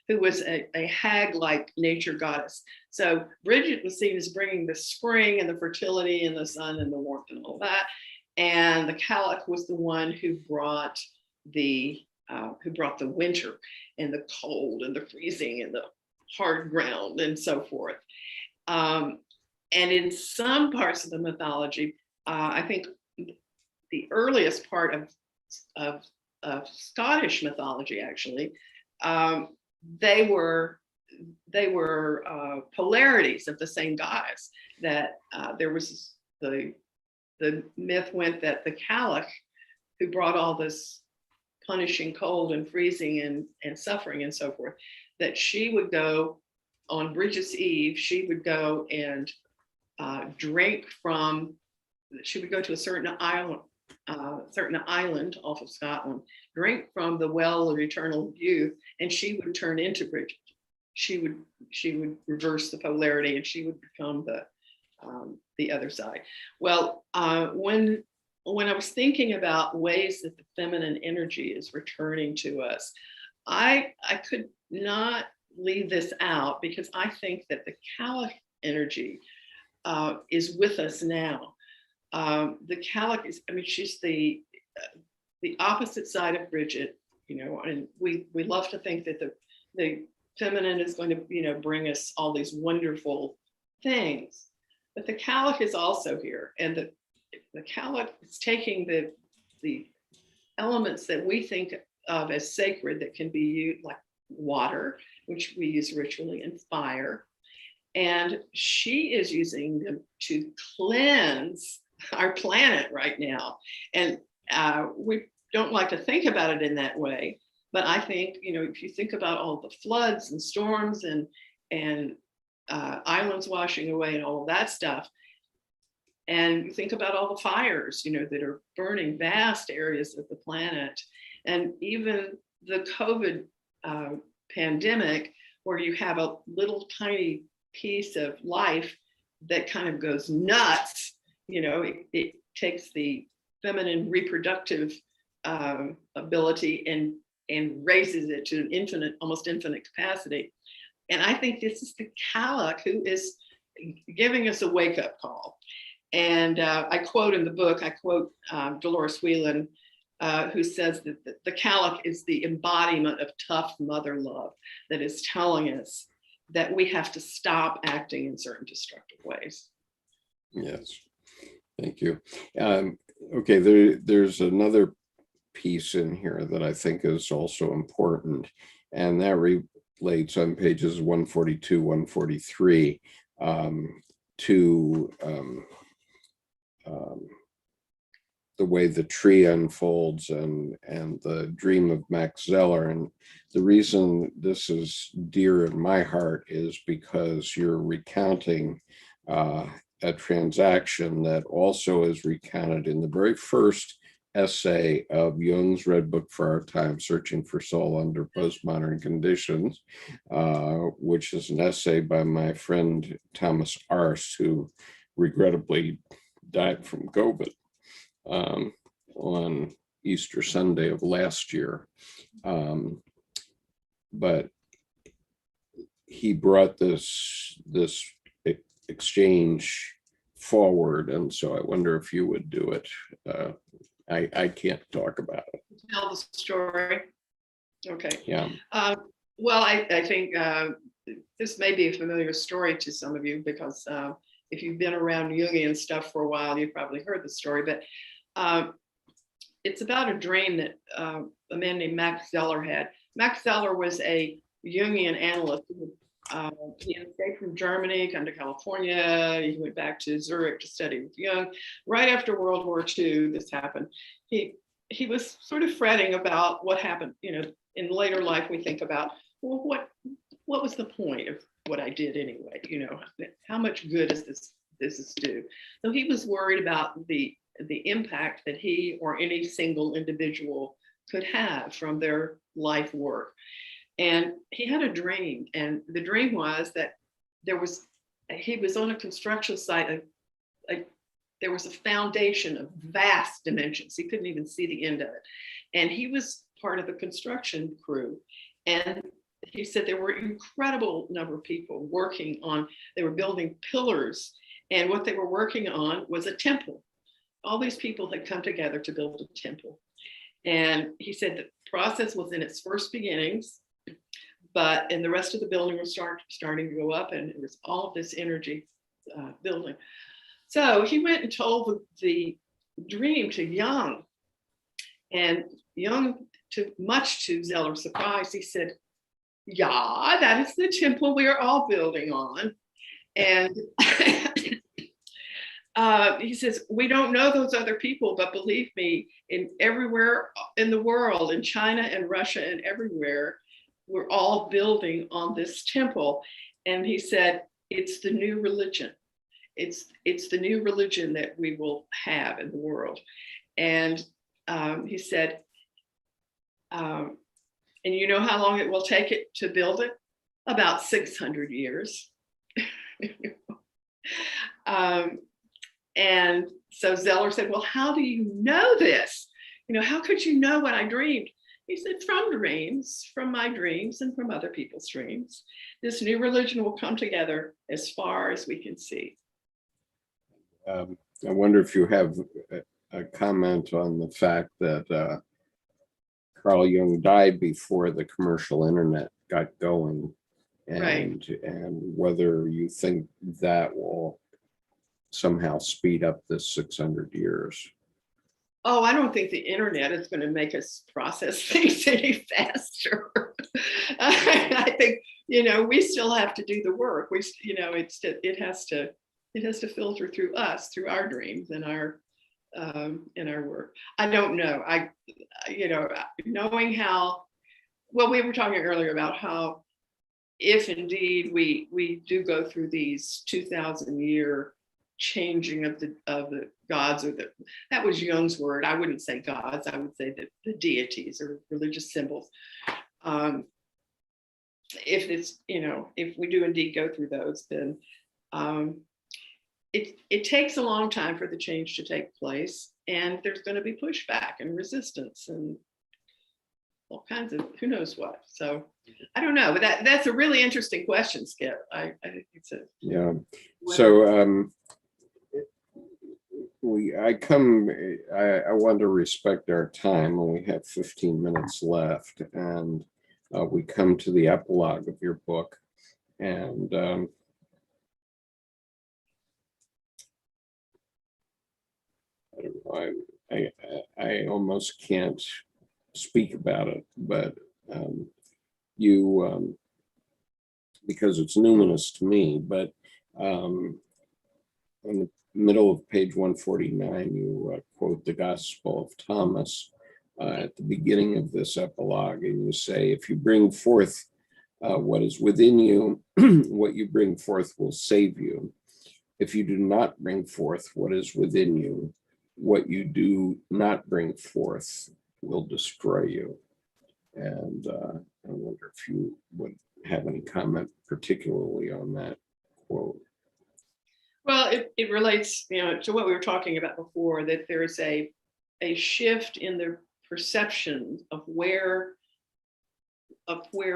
Speaker 3: who was a hag-like nature goddess. So Brigid was seen as bringing the spring and the fertility and the sun and the warmth and all that. And the Cailleach was the one who brought the winter and the cold and the freezing and the hard ground and so forth. And in some parts of the mythology, I think the earliest part of Scottish mythology, actually, they were polarities of the same goddess. That there was the myth went that the Cailleach, who brought all this punishing cold and freezing and suffering and so forth, that she would go on Brigid's Eve, she would go and drink from, she would go to a certain island off of Scotland, drink from the well of eternal youth, and she would turn into Brigid. She would reverse the polarity and she would become the other side. Well, when I was thinking about ways that the feminine energy is returning to us, I could not leave this out because I think that the Cailleach energy is with us now. The Cailleach is, I mean, she's the opposite side of Brigid, and we love to think that the feminine is going to, bring us all these wonderful things, but the Cailleach is also here, and the Cailleach is taking the elements that we think of as sacred that can be used, like water, which we use ritually, and fire, and she is using them to cleanse our planet right now. And we don't like to think about it in that way, but I think, if you think about all the floods and storms and islands washing away and all of that stuff, and you think about all the fires, that are burning vast areas of the planet, and even the COVID pandemic, where you have a little tiny piece of life that kind of goes nuts, it takes the feminine reproductive ability and raises it to an almost infinite capacity. And I think this is the Cailleach who is giving us a wake-up call. And I quote in the book, Dolores Whelan, who says that the Cailleach is the embodiment of tough mother love that is telling us that we have to stop acting in certain destructive ways.
Speaker 2: Yes, thank you. Okay, there's another piece in here that I think is also important, and that relates on pages 142, 143 to the way the tree unfolds and the dream of Max Zeller. And the reason this is dear in my heart is because you're recounting a transaction that also is recounted in the very first essay of Jung's Red Book for Our Time, Searching for Soul Under Postmodern Conditions, which is an essay by my friend Thomas Arce, who regrettably died from COVID on Easter Sunday of last year. But he brought this exchange forward, and so I wonder if you would do it. I can't talk about it.
Speaker 3: Tell the story. Okay.
Speaker 2: Yeah.
Speaker 3: Well, I think this may be a familiar story to some of you because if you've been around Jungian stuff for a while, you've probably heard the story, but it's about a dream that a man named Max Zeller had. Max Zeller was a Jungian analyst. He escaped from Germany, come to California. He went back to Zurich to study with Jung. Right after World War II, this happened. He was sort of fretting about what happened. You know, in later life, we think about, well, what was the point of what I did anyway? You know, how much good does this do? So he was worried about the impact that he or any single individual could have from their life work. And he had a dream, and the dream was that he was on a construction site. There was a foundation of vast dimensions. He couldn't even see the end of it. And he was part of the construction crew. And he said there were an incredible number of people working on, they were building pillars. And what they were working on was a temple. All these people had come together to build a temple. And he said the process was in its first beginnings, and the rest of the building was starting to go up, and it was all of this energy building. So he went and told the dream to Jung, and Jung, much to Zeller's surprise, he said, "Yeah, that is the temple we are all building on." And he says, "We don't know those other people, but believe me, everywhere in the world, in China and Russia and everywhere, we're all building on this temple." And he said, "It's the new religion. It's the new religion that we will have in the world." And he said, and you know how long it will take it to build it? About 600 years. And so Zeller said, "Well, how do you know this? You know, how could you know what I dreamed?" He said, "From dreams, from my dreams and from other people's dreams. This new religion will come together as far as we can see."
Speaker 2: I wonder if you have a comment on the fact that Carl Jung died before the commercial internet got going, and whether you think that will somehow speed up this 600 years.
Speaker 3: Oh, I don't think the internet is going to make us process things any faster. I think, you know, we still have to do the work. It has to filter through us, through our dreams and our work. I don't know. Knowing how, well, we were talking earlier about how, if indeed we do go through these 2,000-year changing of the gods, or that was Jung's word. I wouldn't say gods. I would say the deities or religious symbols. If we do indeed go through those, then it takes a long time for the change to take place, and there's going to be pushback and resistance and all kinds of who knows what. So I don't know, but that's a really interesting question, Skip. I think it's a
Speaker 2: So I want to respect our time, and we have 15 minutes left, and we come to the epilogue of your book, and I don't know, I almost can't speak about it, but you, because it's numinous to me, but in the middle of page 149, you quote the Gospel of Thomas at the beginning of this epilogue, and you say, "If you bring forth what is within you, what you bring forth will save you. If you do not bring forth what is within you, what you do not bring forth will destroy you." And I wonder if you would have any comment particularly on that quote.
Speaker 3: Well, it relates, to what we were talking about before, that there's a shift in the perception of where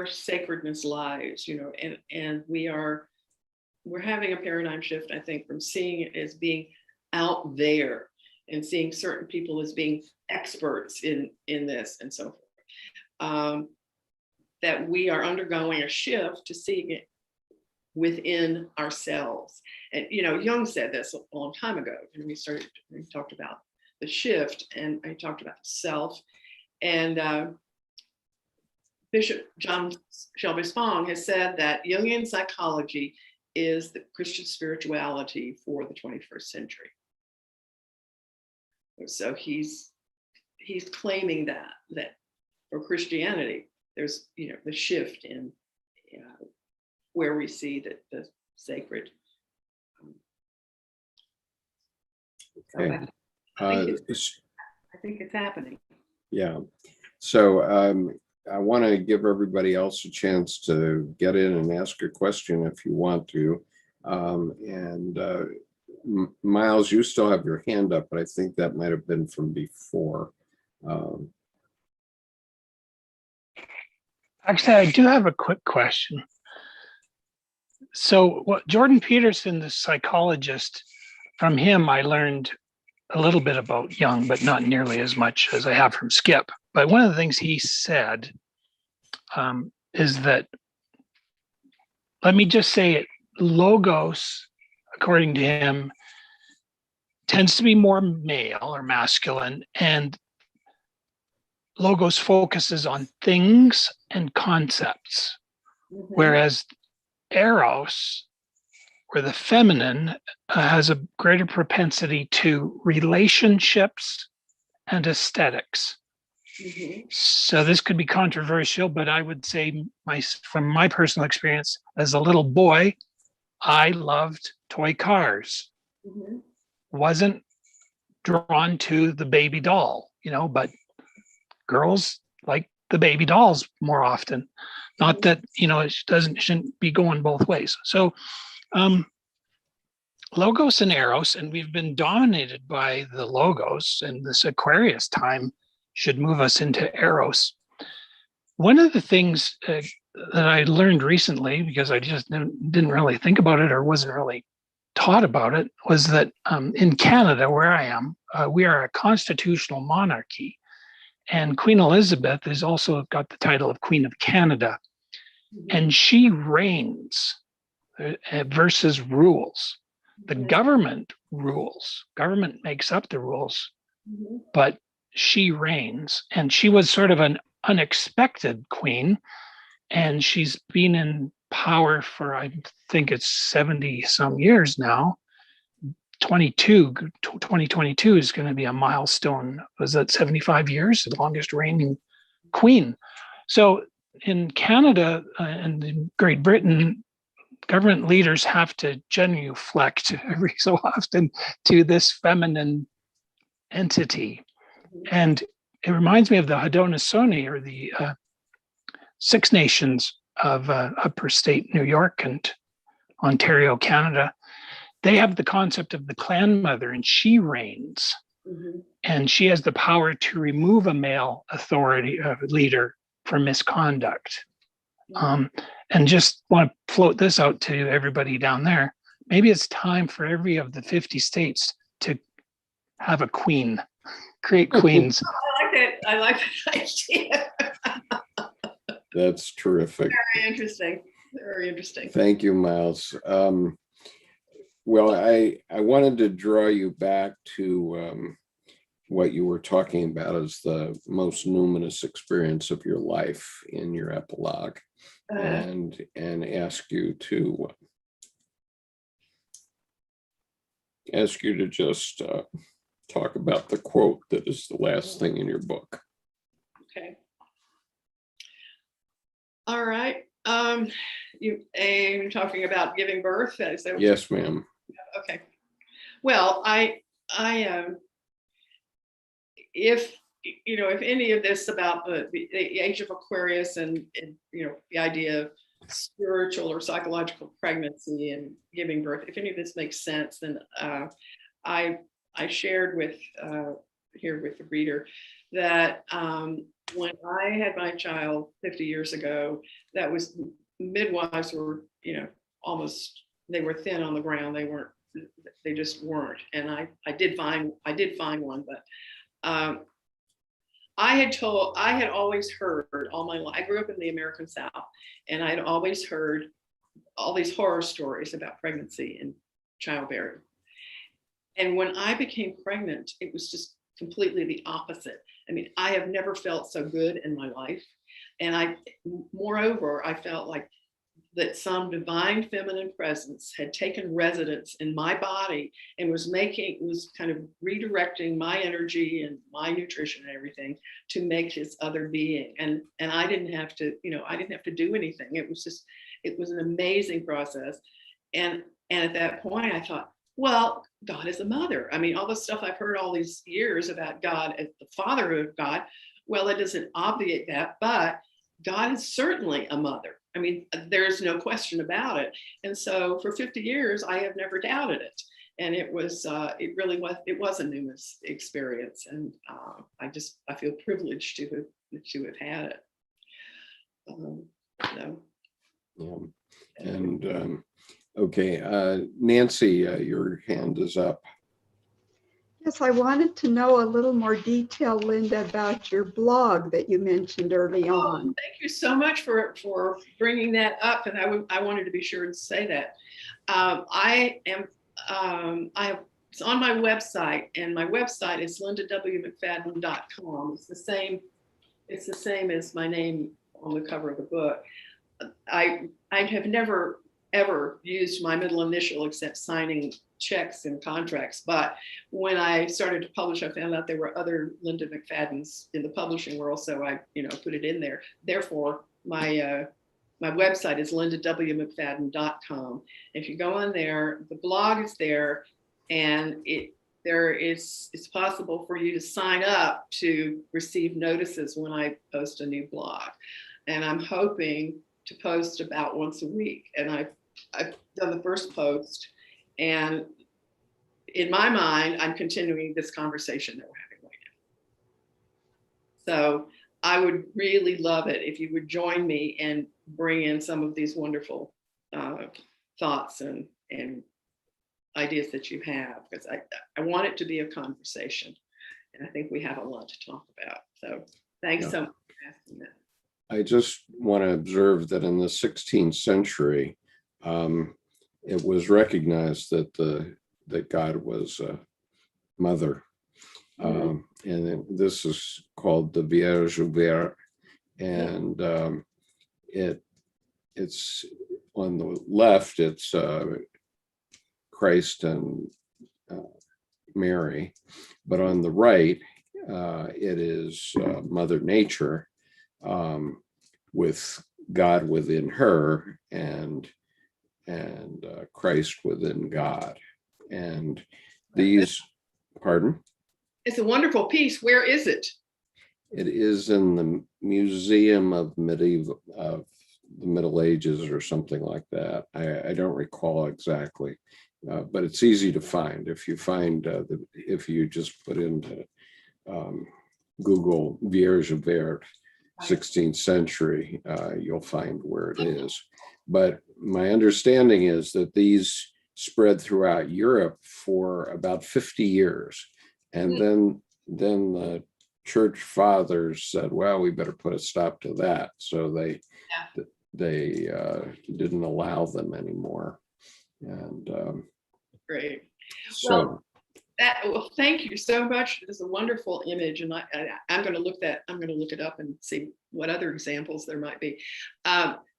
Speaker 3: sacredness lies, and we're having a paradigm shift, I think, from seeing it as being out there and seeing certain people as being experts in this and so forth. That we are undergoing a shift to seeing it within ourselves. And, you know, Jung said this a long time ago, and we talked about the shift, and I talked about the self. And Bishop John Shelby Spong has said that Jungian psychology is the Christian spirituality for the 21st century. So he's claiming that for Christianity, there's, you know, the shift in where we see the sacred.
Speaker 2: Okay.
Speaker 3: I think it's happening.
Speaker 2: Yeah. So I want to give everybody else a chance to get in and ask a question if you want to. Miles, you still have your hand up, but I think that might have been from before.
Speaker 8: Actually, I do have a quick question. So what Jordan Peterson, the psychologist, from him, I learned a little bit about Jung, but not nearly as much as I have from Skip. But one of the things he said is that, let me just say it, logos, according to him, tends to be more male or masculine, and logos focuses on things and concepts, whereas eros, or the feminine, has a greater propensity to relationships and aesthetics. So this could be controversial, but I would say from my personal experience as a little boy, I loved toy cars. Wasn't drawn to the baby doll, you know, but girls like the baby dolls more often. Not that, you know, it shouldn't be going both ways. So logos and eros, and we've been dominated by the logos, and this Aquarius time should move us into eros. One of the things that I learned recently, because I just didn't really think about it or wasn't really taught about it, was that in Canada, where I am, we are a constitutional monarchy. And Queen Elizabeth has also got the title of Queen of Canada. And she reigns versus rules. The government rules. Government makes up the rules, but she reigns. And she was sort of an unexpected queen. And she's been in power for, I think it's 70 some years now. 2022 is going to be a milestone. Was that 75 years? The longest reigning queen. So in Canada and in Great Britain, government leaders have to genuflect every so often to this feminine entity. And it reminds me of the Haudenosaunee, or the Six Nations of upper state New York and Ontario, Canada. They have the concept of the clan mother, and she reigns. And she has the power to remove a male authority leader for misconduct. And just want to float this out to everybody down there. Maybe it's time for every of the 50 states to have a queen, create queens.
Speaker 3: I like that idea.
Speaker 2: That's terrific.
Speaker 3: Very interesting. Very interesting.
Speaker 2: Thank you, Miles. Well, I wanted to draw you back to what you were talking about as the most numinous experience of your life in your epilogue, and ask you to just talk about the quote that is the last thing in your book.
Speaker 3: Okay. All right. You're talking about giving birth. Is that what
Speaker 2: Yes, ma'am.
Speaker 3: Okay. Well, if any of this about the age of Aquarius and the idea of spiritual or psychological pregnancy and giving birth, if any of this makes sense, then I shared with here with the reader that when I had my child 50 years ago, that was, midwives were almost, they were thin on the ground. They just weren't. And I did find one, but I had always heard all my life, I grew up in the American South, and I had always heard all these horror stories about pregnancy and childbearing. And when I became pregnant, it was just completely the opposite. I mean, I have never felt so good in my life. And moreover, I felt like that some divine feminine presence had taken residence in my body and was kind of redirecting my energy and my nutrition and everything to make this other being. And I didn't have to, I didn't have to do anything. It was an amazing process. And at that point I thought, well, God is a mother. I mean, all the stuff I've heard all these years about God as the fatherhood of God, well, it doesn't obviate that, but God is certainly a mother. I mean, there's no question about it. And so for 50 years, I have never doubted it. And it was a new experience. And I feel privileged to have had it.
Speaker 2: Yeah. And okay, Nancy, your hand is up.
Speaker 4: Yes, I wanted to know a little more detail, Linda, about your blog that you mentioned early on.
Speaker 3: Thank you so much for bringing that up, and I wanted to be sure to say that. It's on my website, and my website is lindawmcfadden.com. It's the same as my name on the cover of the book. I have never ever used my middle initial except signing checks and contracts. But when I started to publish, I found out there were other Linda McFaddens in the publishing world. So I, put it in there. Therefore, my website is lindawmcfadden.com. If you go on there, the blog is there, and it's possible for you to sign up to receive notices when I post a new blog. And I'm hoping to post about once a week. And I've done the first post, and in my mind, I'm continuing this conversation that we're having right now. So I would really love it if you would join me and bring in some of these wonderful thoughts and ideas that you have, because I want it to be a conversation, and I think we have a lot to talk about. So thanks so much for asking that.
Speaker 2: I just want to observe that in the 16th century, it was recognized that God was a mother, and this is called the Vierge ouverte, and it's on the left. It's Christ and Mary, but on the right, it is Mother Nature, with God within her and Christ within God. And these, pardon?
Speaker 3: It's a wonderful piece. Where is it?
Speaker 2: It is in the Museum of the Middle Ages or something like that. I don't recall exactly, but it's easy to find. If you find, if you just put into Google Vierge ouverte 16th century, you'll find where it is. But my understanding is that these spread throughout Europe for about 50 years. And then the church fathers said, well, we better put a stop to that. So they didn't allow them anymore. And
Speaker 3: Great.
Speaker 2: So
Speaker 3: Well, thank you so much. It's a wonderful image, and I'm going to look it up and see what other examples there might be.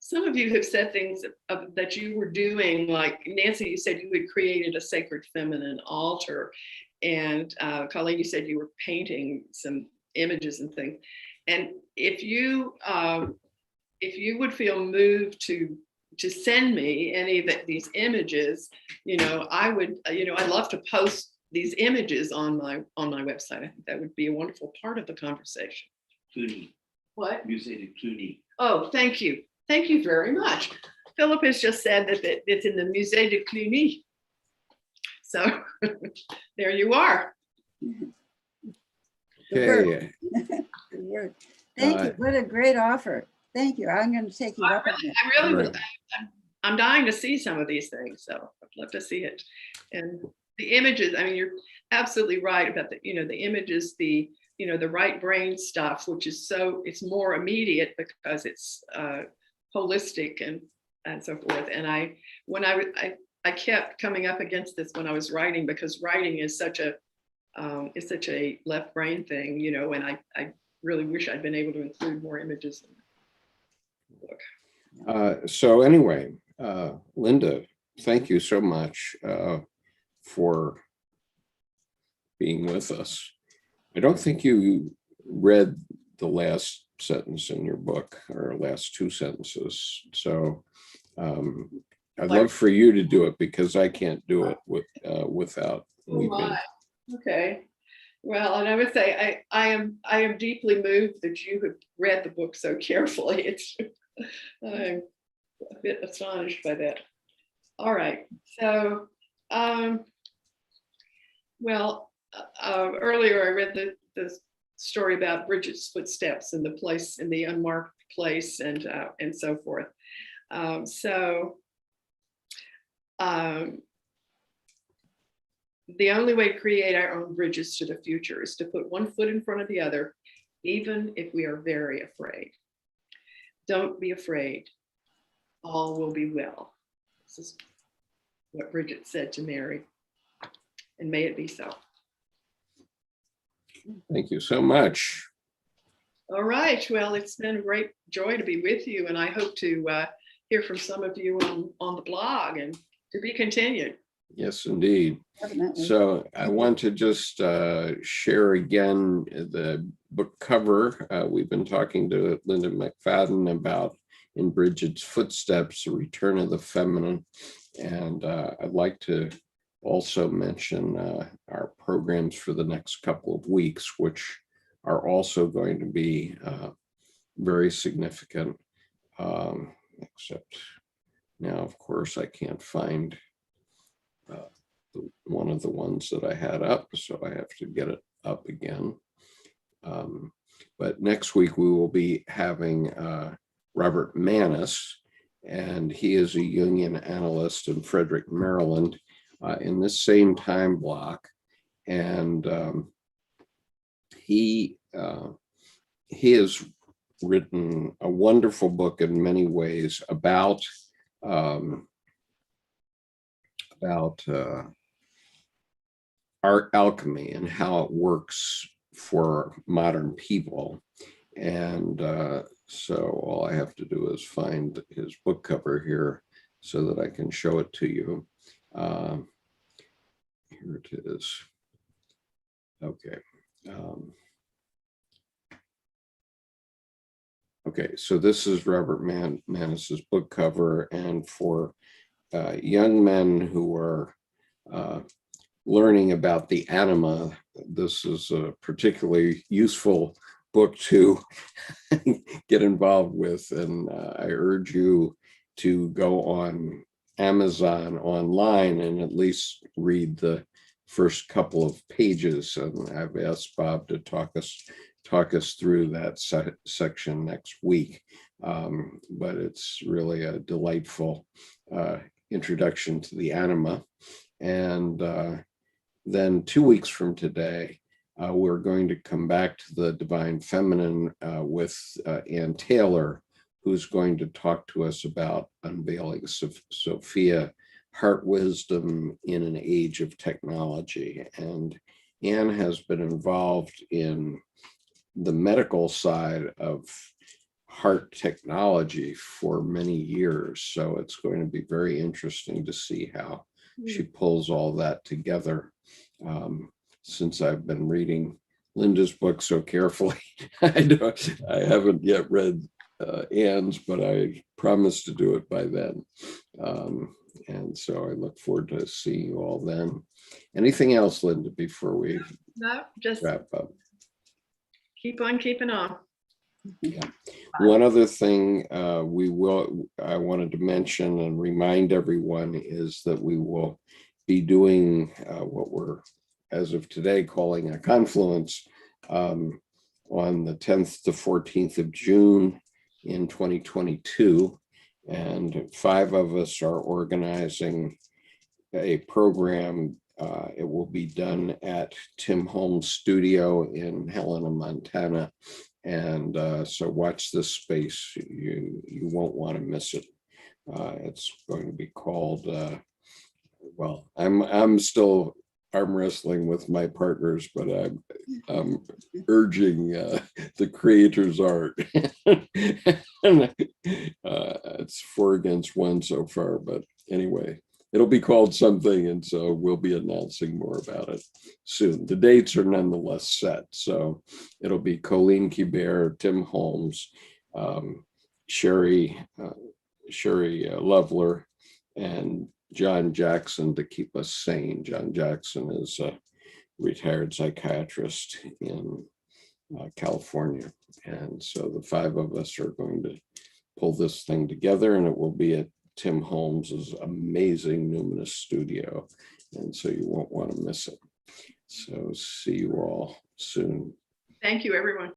Speaker 3: Some of you have said things that you were doing, like Nancy, you said you had created a sacred feminine altar, and Colleen, you said you were painting some images and things. And if you would feel moved to send me any of these images, I'd love to post these images on my website. I think that would be a wonderful part of the conversation.
Speaker 10: Cluny.
Speaker 3: What?
Speaker 10: Musée de Cluny.
Speaker 3: Oh, thank you. Thank you very much. Philip has just said that it's in the Musée de Cluny. So there you are.
Speaker 2: okay.
Speaker 5: Good work. Thank you. What a great offer. Thank you. I'm going to take you up on it.
Speaker 3: I'm dying to see some of these things, so I'd love to see it. And the images, I mean, you're absolutely right about the images, the right brain stuff, which is it's more immediate because it's holistic, and and so forth. And I kept coming up against this when I was writing, because writing is such a left brain thing, you know, and I really wish I'd been able to include more images in the book.
Speaker 2: So anyway, Linda, thank you so much for being with us. I don't think you read the last sentence in your book, or last two sentences. So I'd love for you to do it, because I can't do it without weeping.
Speaker 3: Okay. Well, and I would say I am deeply moved that you have read the book so carefully. I'm a bit astonished by that. All right. So, earlier I read the story about Brigid's footsteps in the place, in the unmarked place, and so forth. The only way to create our own bridges to the future is to put one foot in front of the other, even if we are very afraid. Don't be afraid. All will be well. This is what Brigid said to Mary, and may it be so.
Speaker 2: Thank you so much.
Speaker 3: All right. Well, it's been a great joy to be with you, and I hope to hear from some of you on the blog, and to be continued.
Speaker 2: Yes, indeed.
Speaker 5: Definitely.
Speaker 2: So I want to just share again the book cover. We've been talking to Linda McFadden about In Brigid's Footsteps, The Return of the Feminine. And I'd like to also mention our programs for the next couple of weeks, which are also going to be very significant. Except now, of course, I can't find one of the ones that I had up, so I have to get it up again. But next week we will be having Robert Manus, and he is a Jungian analyst in Frederick, Maryland, in this same time block. And he has written a wonderful book in many ways about art alchemy and how it works for modern people. And so all I have to do is find his book cover here so that I can show it to you. Here it is. Okay. Okay, so this is Robert Manus's book cover, and for young men who are learning about the anima, this is a particularly useful book to get involved with. And I urge you to go on Amazon online and at least read the first couple of pages. And I've asked Bob to talk us through that section next week. But it's really a delightful introduction to the anima. And then 2 weeks from today, we're going to come back to the divine feminine with Ann Taylor, who's going to talk to us about unveiling Sophia, heart wisdom in an age of technology. And Ann has been involved in the medical side of heart technology for many years. So it's going to be very interesting to see how she pulls all that together. Since I've been reading Linda's book so carefully, I haven't yet read Ann's, but I promised to do it by then. And so I look forward to seeing you all then. Anything else, Linda, before we wrap up?
Speaker 3: Keep on keeping on.
Speaker 2: Yeah. One other thing I wanted to mention and remind everyone is that we will be doing what we're, as of today, calling a confluence on the 10th to 14th of June in 2022. And 5 of us are organizing a program. It will be done at Tim Holmes' studio in Helena, Montana. And so watch this space. You won't want to miss it. It's going to be called, well, I'm still arm wrestling with my partners, but I'm urging the creator's art. It's 4 against 1 so far, but anyway, it'll be called something, and so we'll be announcing more about it soon. The dates are nonetheless set, so it'll be Colleen Kibert, Tim Holmes, Sherry Loveler, and John Jackson to keep us sane. John Jackson is a retired psychiatrist in California. And so the 5 of us are going to pull this thing together, and it will be at Tim Holmes's amazing Numinous studio. And so you won't want to miss it. So see you all soon.
Speaker 3: Thank you, everyone.